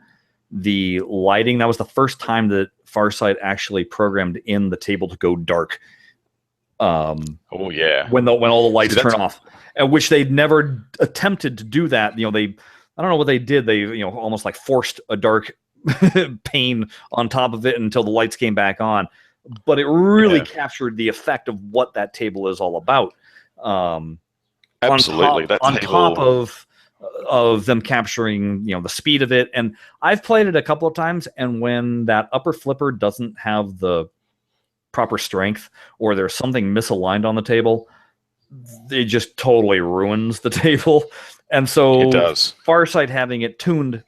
the lighting, that was the first time that Farsight actually programmed in the table to go dark. Oh yeah. When all the lights turn off, which they'd never attempted to do that. I don't know what they did. They almost like forced a dark pane on top of it until the lights came back on. But it really captured the effect of what that table is all about. Absolutely. On top of them capturing the speed of it. And I've played it a couple of times, and when that upper flipper doesn't have the proper strength or there's something misaligned on the table, it just totally ruins the table. And so it does. Farsight having it tuned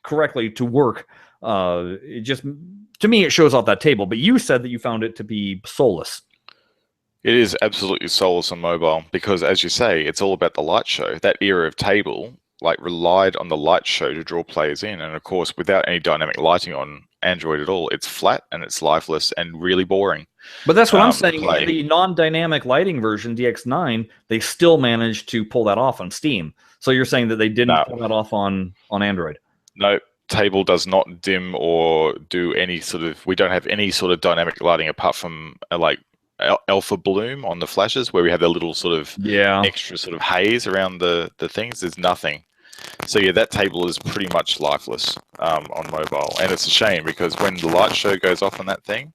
correctly to work, it just, to me, it shows off that table. But you said that you found it to be soulless. It is absolutely soulless on mobile because, as you say, it's all about the light show. That era of table relied on the light show to draw players in, and of course, without any dynamic lighting on Android at all, it's flat and it's lifeless and really boring. But that's what I'm saying. In the non-dynamic lighting version, DX9, they still managed to pull that off on Steam. So you're saying that they didn't pull that off on Android? No, table does not dim or do any we don't have any sort of dynamic lighting apart from alpha bloom on the flashes where we have the little extra haze around the things. There's nothing. So yeah, that table is pretty much lifeless on mobile, and it's a shame because when the light show goes off on that thing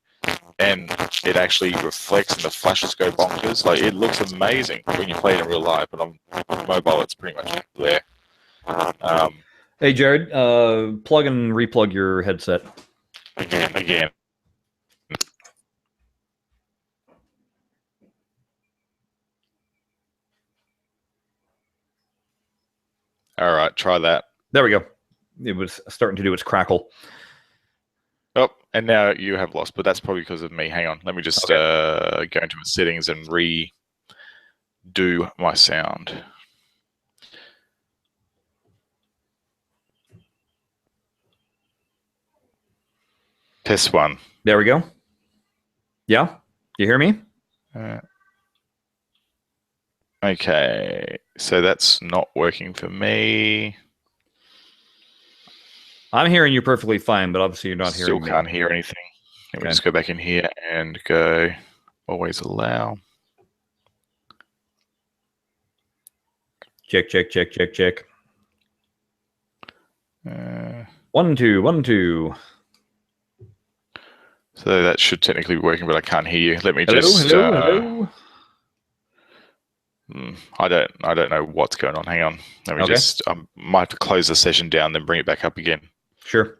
and it actually reflects and the flashes go bonkers, like, it looks amazing when you play it in real life, but on mobile it's pretty much there. Hey Jared, plug and replug your headset again. All right, try that. There we go. It was starting to do its crackle. Oh, and now you have lost, but that's probably because of me. Hang on. Let me just go into my settings and redo my sound. Test one. There we go. Yeah? You hear me? Okay. So that's not working for me. I'm hearing you perfectly fine, but obviously you're not hearing me. Still can't hear anything. Let me just go back in here and go always allow. Check. 1 2 1 2. So that should technically be working, but I can't hear you. Let me hello. I don't know what's going on. Hang on. Let me just. I might have to close the session down, then bring it back up again. Sure.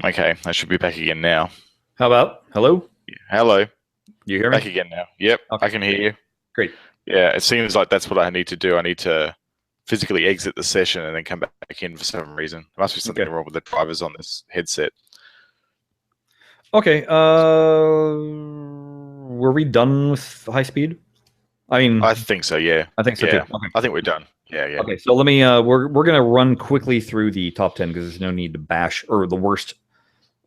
Okay, I should be back again now. How about hello? Hello. You hear me? Back again now. Yep, Okay. I can hear you. Great. Yeah, it seems like that's what I need to do. I need to physically exit the session and then come back in for some reason. There must be something wrong with the drivers on this headset. Okay. Were we done with high speed? I think so. Yeah. I think so yeah. too. Okay. I think we're done. Yeah. Okay, so let me. We're gonna run quickly through the top 10 because there's no need to bash or the worst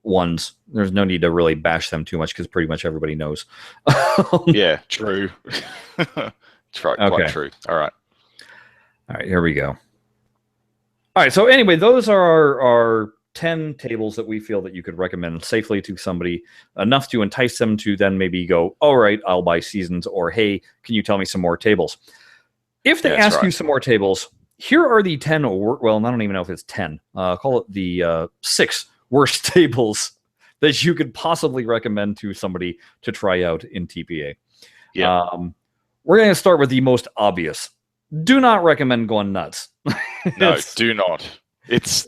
ones. There's no need to really bash them too much because pretty much everybody knows. Yeah. True. Quite true. All right. Here we go. All right. So anyway, those are our 10 tables that we feel that you could recommend safely to somebody, enough to entice them to then maybe go, all right, I'll buy Seasons, or hey, can you tell me some more tables? If they ask you some more tables, here are the 10, well, I don't even know if it's 10. Call it the 6 worst tables that you could possibly recommend to somebody to try out in TPA. Yeah. We're going to start with the most obvious. Do not recommend going nuts. No, do not. It's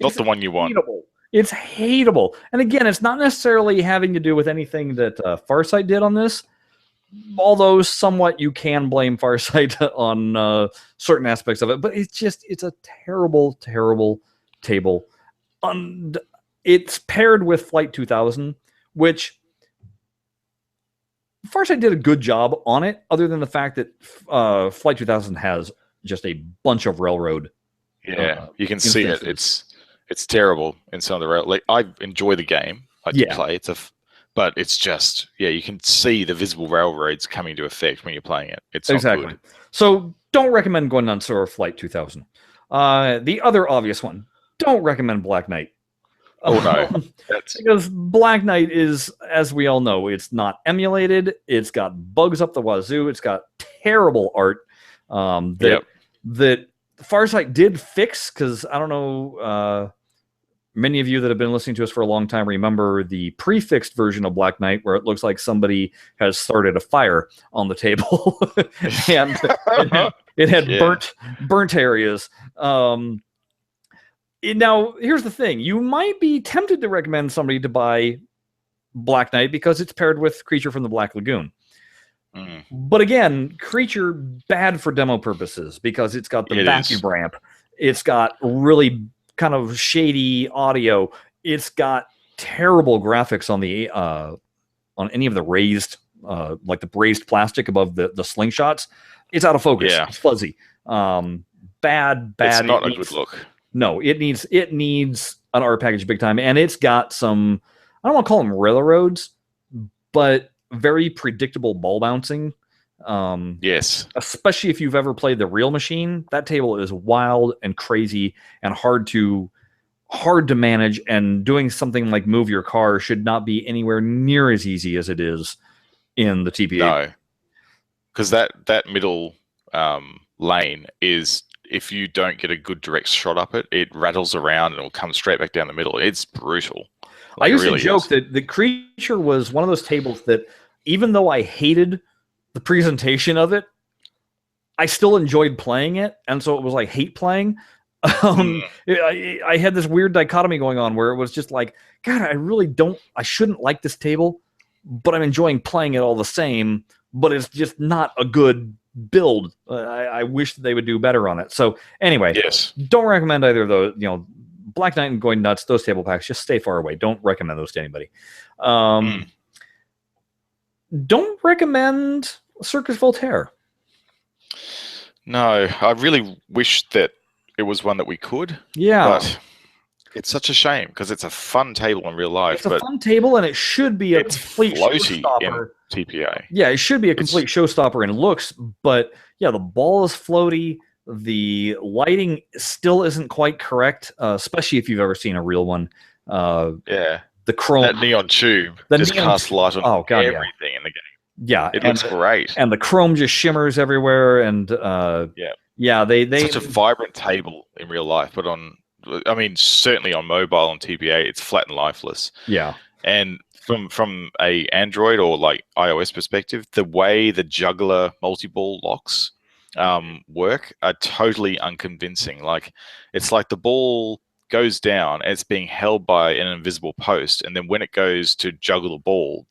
not the one you want. Hateable. It's hateable. And again, it's not necessarily having to do with anything that Farsight did on this, although somewhat you can blame Farsight on certain aspects of it. But it's a terrible, terrible table. It's paired with Flight 2000, which Farsight did a good job on it, other than the fact that Flight 2000 has just a bunch of railroad. Yeah, you can see it. It's terrible in some of the rail. Like, I enjoy the game. I do play. But it's just, you can see the visible railroads coming to effect when you're playing it. It's not good. So don't recommend going nuts or Flight 2000. The other obvious one, don't recommend Black Knight. Oh no, because Black Knight is, as we all know, it's not emulated. It's got bugs up the wazoo. It's got terrible art that Farsight did fix. Because I don't know, many of you that have been listening to us for a long time remember the prefixed version of Black Knight, where it looks like somebody has started a fire on the table, and it had burnt areas. Now, here's the thing. You might be tempted to recommend somebody to buy Black Knight because it's paired with Creature from the Black Lagoon. But again, Creature, bad for demo purposes because it's got the vacuum ramp. It's got really kind of shady audio. It's got terrible graphics on the on any of the raised, like the brazed plastic above the slingshots. It's out of focus. It's fuzzy. Bad. It's not a good look. No, it needs an art package big time, and it's got some, I don't want to call them railroads, but very predictable ball bouncing. Yes. Especially if you've ever played the real machine, that table is wild and crazy and hard to manage, and doing something like move your car should not be anywhere near as easy as it is in the TPA. No. because that middle lane is, if you don't get a good direct shot up it, it rattles around and it'll come straight back down the middle. It's brutal. I used to joke that the Creature was one of those tables that, even though I hated the presentation of it, I still enjoyed playing it, and so it was like hate playing. I had this weird dichotomy going on where it was just like, God, I shouldn't like this table, but I'm enjoying playing it all the same, but it's just not a good build. I wish they would do better on it. So anyway, yes, don't recommend either of those. Black Knight and Going Nuts, those table packs, just stay far away. Don't recommend those to anybody. Don't recommend Circus Voltaire. No, I really wish that it was one that we could. Yeah. But it's such a shame because it's a fun table in real life. It's a fun table, and it should be a complete showstopper. TPA. Yeah, it should be a complete showstopper in looks, but yeah, the ball is floaty. The lighting still isn't quite correct, especially if you've ever seen a real one. Yeah. The chrome. That neon tube just casts light on everything in the game. Yeah, it looks great. And the chrome just shimmers everywhere, and they such a vibrant table in real life, but certainly on mobile on TPA, it's flat and lifeless. Yeah, and from a Android or like iOS perspective, the way the juggler multi-ball locks work are totally unconvincing. Like, it's like the ball goes down and it's being held by an invisible post, and then when it goes to juggle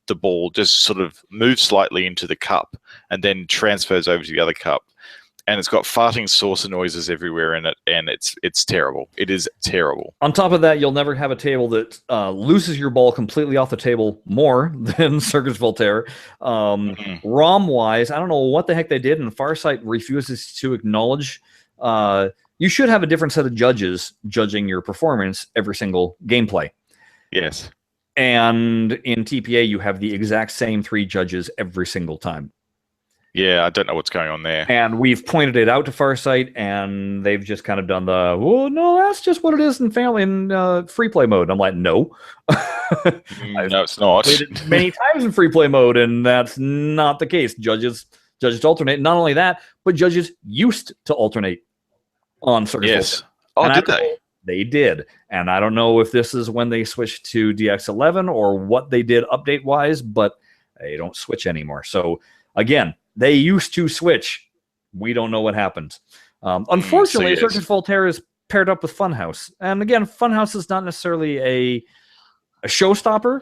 the ball just sort of moves slightly into the cup and then transfers over to the other cup, and it's got farting saucer noises everywhere in it, and it's terrible. It is terrible. On top of that, you'll never have a table that loses your ball completely off the table more than Circus Voltaire. ROM-wise, I don't know what the heck they did, and Farsight refuses to acknowledge you should have a different set of judges judging your performance every single gameplay. Yes. And in TPA, you have the exact same 3 judges every single time. Yeah, I don't know what's going on there. And we've pointed it out to Farsight, and they've just kind of done well, no, that's just what it is in free play mode. I'm like, no. No, it's not. Played it many times in free play mode, and that's not the case. Judges alternate. Not only that, but judges used to alternate on Circus Yes. Voltaire. Did they? They did. And I don't know if this is when they switched to DX11 or what they did update-wise, but they don't switch anymore. So, again, they used to switch. We don't know what happened. Unfortunately, Circus Voltaire is paired up with Funhouse. And again, Funhouse is not necessarily a showstopper.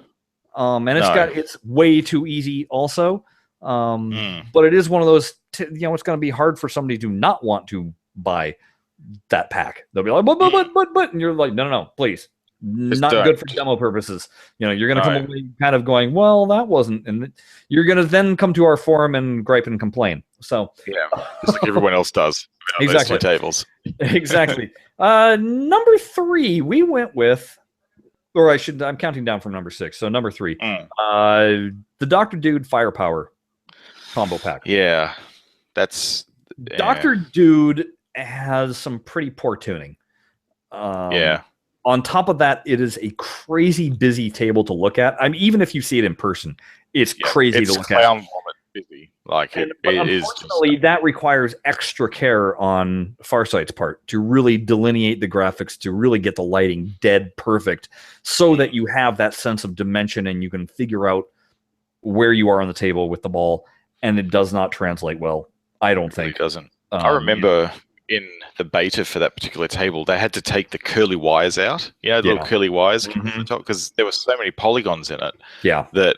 And it's way too easy also. But it is one of those, it's going to be hard for somebody to not want to buy that pack. They'll be like, but, and you're like, no, please. Not good for demo purposes. You're going to come away kind of going, well, that wasn't, and you're going to then come to our forum and gripe and complain. So yeah, just like everyone else does. Exactly. Tables. Exactly. Number 3, we went with, or I'm counting down from number 6. So number 3, the Dr. Dude Firepower combo pack. Yeah, that's Dr. Dude has some pretty poor tuning. On top of that, it is a crazy busy table to look at. I mean, even if you see it in person, it's crazy to look at. It's clown vomit busy. Like it is. Unfortunately, that requires extra care on Farsight's part to really delineate the graphics, to really get the lighting dead perfect, so that you have that sense of dimension and you can figure out where you are on the table with the ball. And it does not translate well, I don't think. It doesn't. I remember in the beta for that particular table, they had to take the curly wires out. The little curly wires on the top, because there were so many polygons in it. That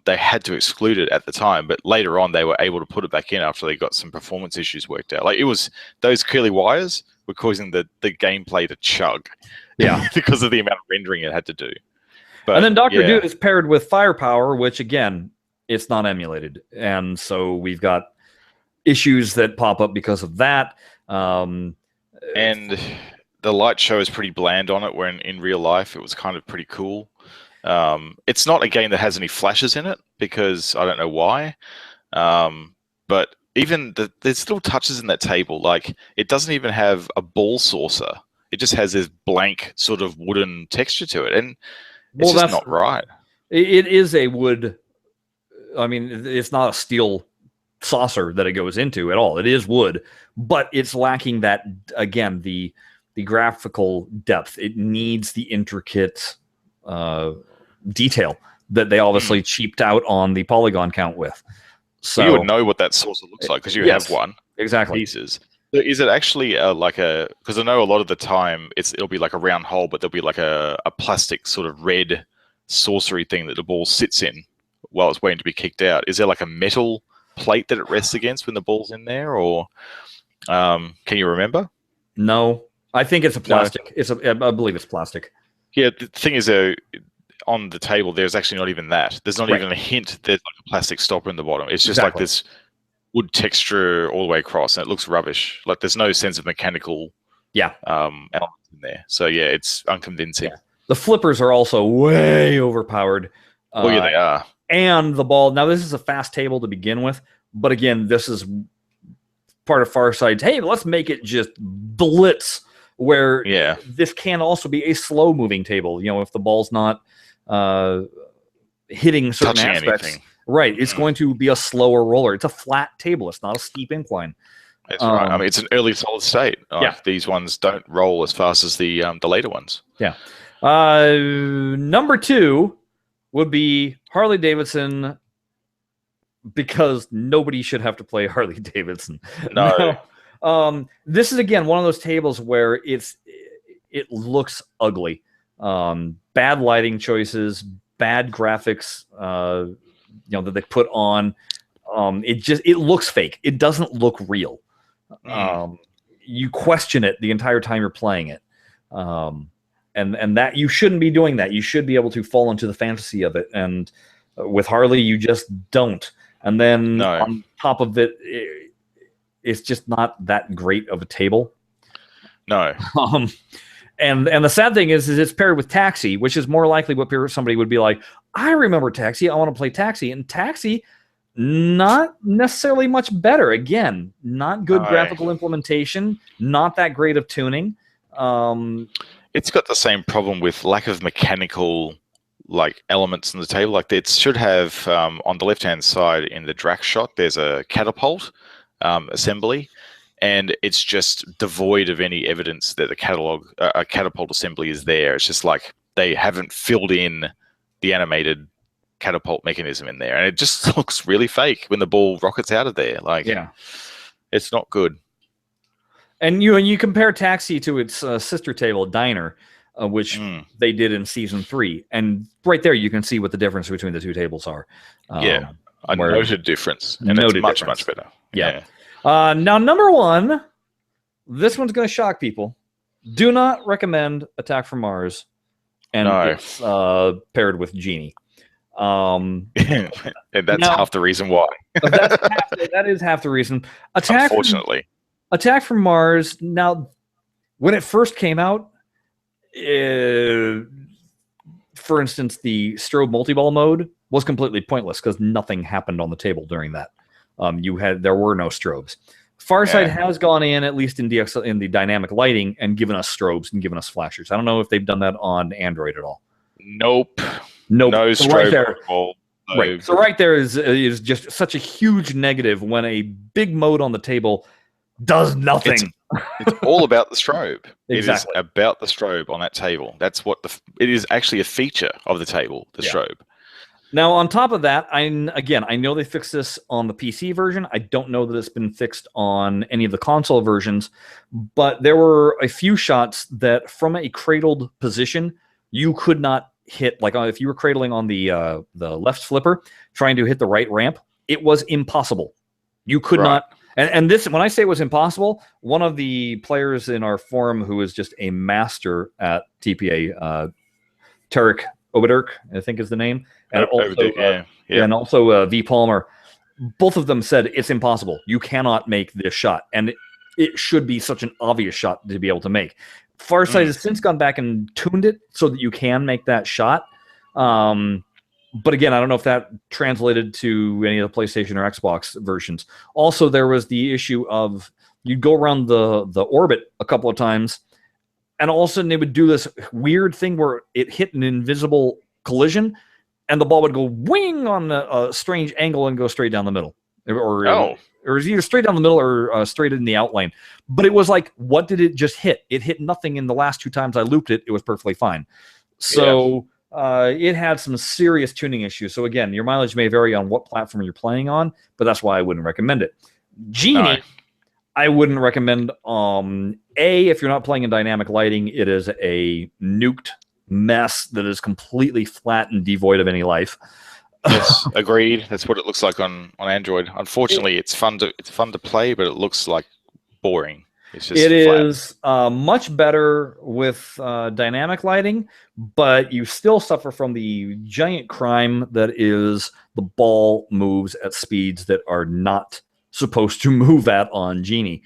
they had to exclude it at the time. But later on, they were able to put it back in after they got some performance issues worked out. Like, it was those curly wires were causing the gameplay to chug. Because of the amount of rendering it had to do. But, and then Dr. Dude is paired with Firepower, which again, it's not emulated, and so we've got issues that pop up because of that. And the light show is pretty bland on it, where in real life it was kind of pretty cool. It's not a game that has any flashes in it, because I don't know why. But even there's still touches in that table. Like, it doesn't even have a ball saucer. It just has this blank sort of wooden texture to it. And it's just not right. It is a wood. I mean, it's not a steel saucer that it goes into at all. It is wood, but it's lacking that, again, the graphical depth. It needs the intricate detail that they obviously cheaped out on the polygon count with. So you would know what that saucer looks like because you have one. Exactly. Pieces. So is it actually because I know a lot of the time it'll be like a round hole, but there'll be like a plastic sort of red saucery thing that the ball sits in while it's waiting to be kicked out. Is there like a metal plate that it rests against when the ball's in there, or can you remember? No, I think it's a plastic. I believe it's plastic. Yeah, the thing is, on the table, there's actually not even that. There's not even a hint there's like a plastic stopper in the bottom. It's just like this wood texture all the way across, and it looks rubbish. Like there's no sense of mechanical elements in there. So yeah, it's unconvincing. Yeah. The flippers are also way overpowered. Oh yeah, they are. And the ball. Now this is a fast table to begin with, but again, this is part of Farsight's. Hey, let's make it just blitz. Where this can also be a slow moving table. You know, if the ball's not hitting certain touching aspects. Anything. Right, it's going to be a slower roller. It's a flat table. It's not a steep incline. That's right. I mean, it's an early solid state. These ones don't roll as fast as the later ones. Yeah. Number 2 would be Harley Davidson, because nobody should have to play Harley Davidson. No. This is again one of those tables where it looks ugly. Bad lighting choices, bad graphics. That they put on, it looks fake. It doesn't look real. You question it the entire time you're playing it, and that you shouldn't be doing that. You should be able to fall into the fantasy of it, and with Harley, you just don't. And then on top of it, it's just not that great of a table. No. And the sad thing is it's paired with Taxi, which is more likely what somebody would be like, I remember Taxi, I want to play Taxi. And Taxi, not necessarily much better. Again, not good graphical implementation, not that great of tuning. It's got the same problem with lack of mechanical elements in the table. Like it should have on the left-hand side in the Drax shot, there's a catapult assembly. And it's just devoid of any evidence that a catapult assembly is there. It's just like they haven't filled in the animated catapult mechanism in there. And it just looks really fake when the ball rockets out of there. It's not good. And you compare Taxi to its sister table, Diner, which they did in Season 3. And right there you can see what the difference between the two tables are. A noted difference. And it's much, much better. Yeah. Now, number 1, this one's going to shock people. Do not recommend Attack from Mars, and it's paired with Genie. And that's half the reason why. That is half the reason. Unfortunately. Attack from Mars, now, when it first came out, for instance, the strobe multi-ball mode was completely pointless because nothing happened on the table during that. There were no strobes. Farsight has gone in, at least in the dynamic lighting, and given us strobes and given us flashers. I don't know if they've done that on Android at all. Nope. No strobe. Right there, right. So right there is just such a huge negative when a big mode on the table does nothing. It's all about the strobe. Exactly. It is about the strobe on that table. That's what it is actually a feature of the table, the strobe. Now, on top of that, I know they fixed this on the PC version. I don't know that it's been fixed on any of the console versions, but there were a few shots that from a cradled position, you could not hit. Like if you were cradling on the left flipper, trying to hit the right ramp, it was impossible. You could not. And this, when I say it was impossible, one of the players in our forum who is just a master at TPA, Tarek Obadirk, I think is the name. And also V. Palmer, both of them said it's impossible. You cannot make this shot. And it should be such an obvious shot to be able to make. Farsight has since gone back and tuned it so that you can make that shot. But again, I don't know if that translated to any of the PlayStation or Xbox versions. Also, there was the issue of you'd go around the orbit a couple of times, and all of a sudden they would do this weird thing where it hit an invisible collision, and the ball would go wing on a strange angle and go straight down the middle. or it was either straight down the middle or straight in the outlane. But it was like, what did it just hit? It hit nothing in the last 2 times I looped it. It was perfectly fine. So it had some serious tuning issues. So again, your mileage may vary on what platform you're playing on, but that's why I wouldn't recommend it. Genie, I wouldn't recommend. If you're not playing in dynamic lighting, it is a nuked mess that is completely flat and devoid of any life. Yes, agreed. That's what it looks like on Android. Unfortunately, it's fun to play, but it looks like boring. It's just it flat. is much better with dynamic lighting, but you still suffer from the giant crime that is the ball moves at speeds that are not supposed to move at on Genie.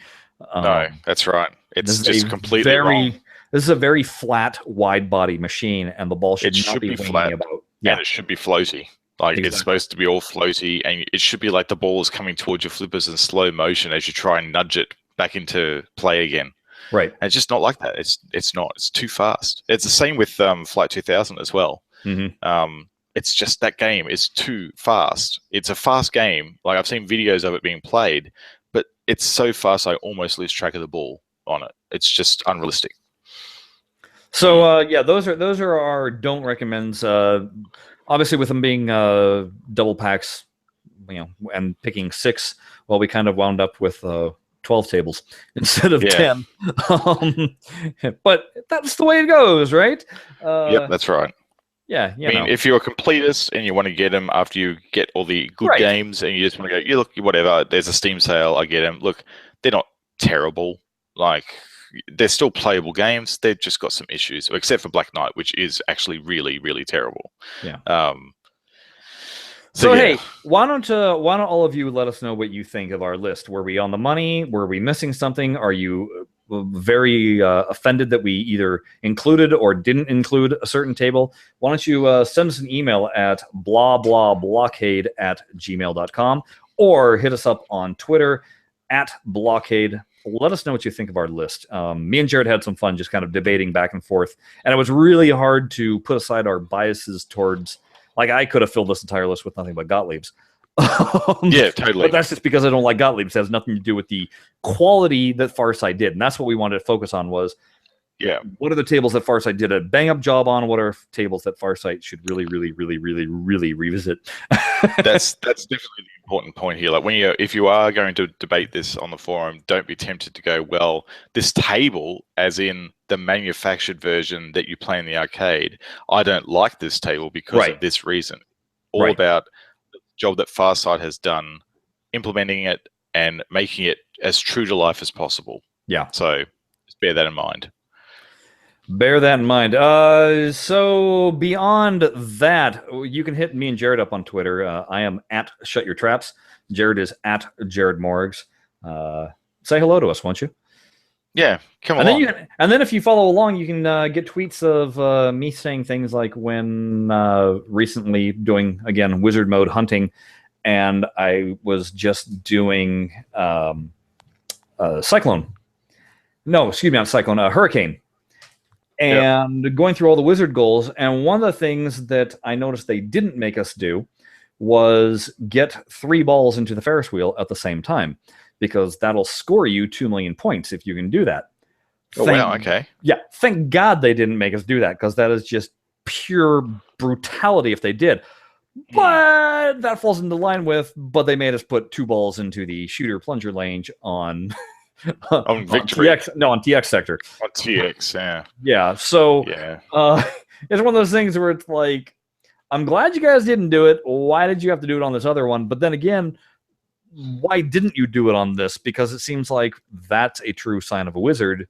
No, that's right. It's just completely wrong. This is a very flat, wide-body machine, and the ball should not be flat about. Yeah, and it should be floaty. Like Exactly. It's supposed to be all floaty, and it should be like the ball is coming towards your flippers in slow motion as you try and nudge it back into play again. Right. And it's just not like that. It's not. It's too fast. It's the same with Flight 2000 as well. Mm-hmm. It's just that game is too fast. It's a fast game. Like I've seen videos of it being played, but it's so fast I almost lose track of the ball on it. It's just unrealistic. So those are our don't recommends. Obviously, with them being double packs, and picking 6, well, we kind of wound up with 12 tables instead of 10. But that's the way it goes, right? Yep, that's right. Yeah, I mean, if you're a completist and you want to get them after you get all the good games, and you just want to go, look, whatever. There's a Steam sale. I get them. Look, they're not terrible. Like they're still playable games. They've just got some issues, except for Black Knight, which is actually really, really terrible. Yeah. So hey, why don't all of you let us know what you think of our list? Were we on the money? Were we missing something? Are you very offended that we either included or didn't include a certain table? Why don't you send us an email at BlahCade@gmail.com or hit us up on Twitter @BlahCade. Let us know what you think of our list. Me and Jared had some fun just kind of debating back and forth, and it was really hard to put aside our biases towards. Like, I could have filled this entire list with nothing but Gottliebs. Yeah, totally. But that's just because I don't like Gottliebs. It has nothing to do with the quality that Farsight did. And that's what we wanted to focus on was, what are the tables that Farsight did a bang-up job on? What are tables that Farsight should really, really, really, really, really revisit? That's definitely the important point here. Like if you are going to debate this on the forum, don't be tempted to go, well, this table, as in the manufactured version that you play in the arcade, I don't like this table because of this reason. All about the job that Farsight has done, implementing it and making it as true to life as possible. Yeah. So just bear that in mind. Bear that in mind. So beyond that, you can hit me and Jared up on Twitter. I am @ShutYourTraps. Jared is @JaredMorgs. Say hello to us, won't you? Yeah, come on. And then if you follow along, you can get tweets of me saying things like when recently doing, again, wizard mode hunting, and I was just doing Cyclone. No, excuse me, not Cyclone, Hurricane. And going through all the wizard goals, and one of the things that I noticed they didn't make us do was get 3 balls into the Ferris wheel at the same time, because that'll score you 2 million points if you can do that. Wow, okay. Yeah, thank God they didn't make us do that, because that is just pure brutality if they did. But that falls into line with, but they made us put 2 balls into the shooter plunger range on... on Victory. On TX sector. On TX, yeah. Yeah, so it's one of those things where it's like, I'm glad you guys didn't do it. Why did you have to do it on this other one? But then again, why didn't you do it on this? Because it seems like that's a true sign of a wizard,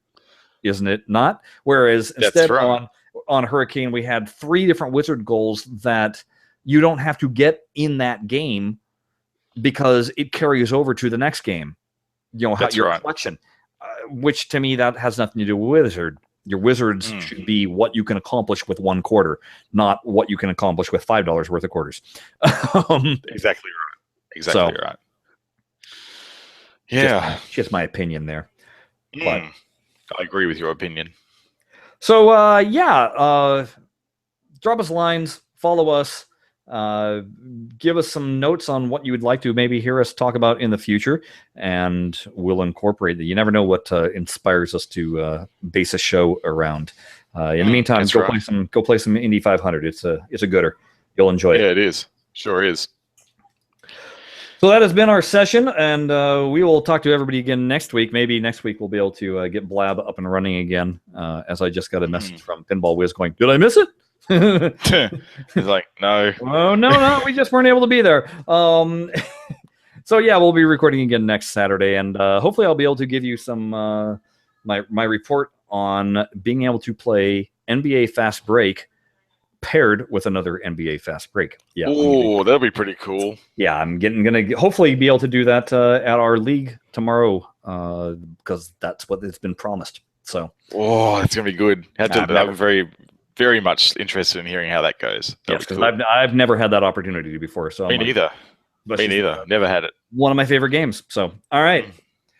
isn't it not? Whereas instead on Hurricane, we had 3 different wizard goals that you don't have to get in that game because it carries over to the next game. Your collection, which to me, that has nothing to do with wizard. Your wizards should be what you can accomplish with 1 quarter, not what you can accomplish with $5 worth of quarters. Exactly right. Exactly right. Yeah. Just my opinion there. But I agree with your opinion. So, drop us lines, follow us, Give us some notes on what you would like to maybe hear us talk about in the future, and we'll incorporate it. You never know what inspires us to base a show around. In the meantime, go play some Indy 500. It's a gooder. You'll enjoy it. Yeah, it is. Sure is. So that has been our session, and we will talk to everybody again next week. Maybe next week we'll be able to get Blab up and running again, as I just got a message from Pinball Wiz going, did I miss it? He's like, no. Oh, no, we just weren't able to be there. So yeah, we'll be recording again next Saturday, and hopefully I'll be able to give you some my report on being able to play NBA Fast Break paired with another NBA Fast Break. Yeah. Oh, that'll be pretty cool. Yeah, I'm gonna hopefully be able to do that at our league tomorrow, because that's what has been promised. So. Oh, that's gonna be good. I'm very, very much interested in hearing how that goes. Yes, because cool. I've never had that opportunity before. So me neither. Me neither. Never had it. One of my favorite games. So all right.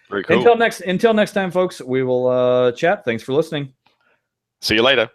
Very cool. Until next time, folks. We will chat. Thanks for listening. See you later.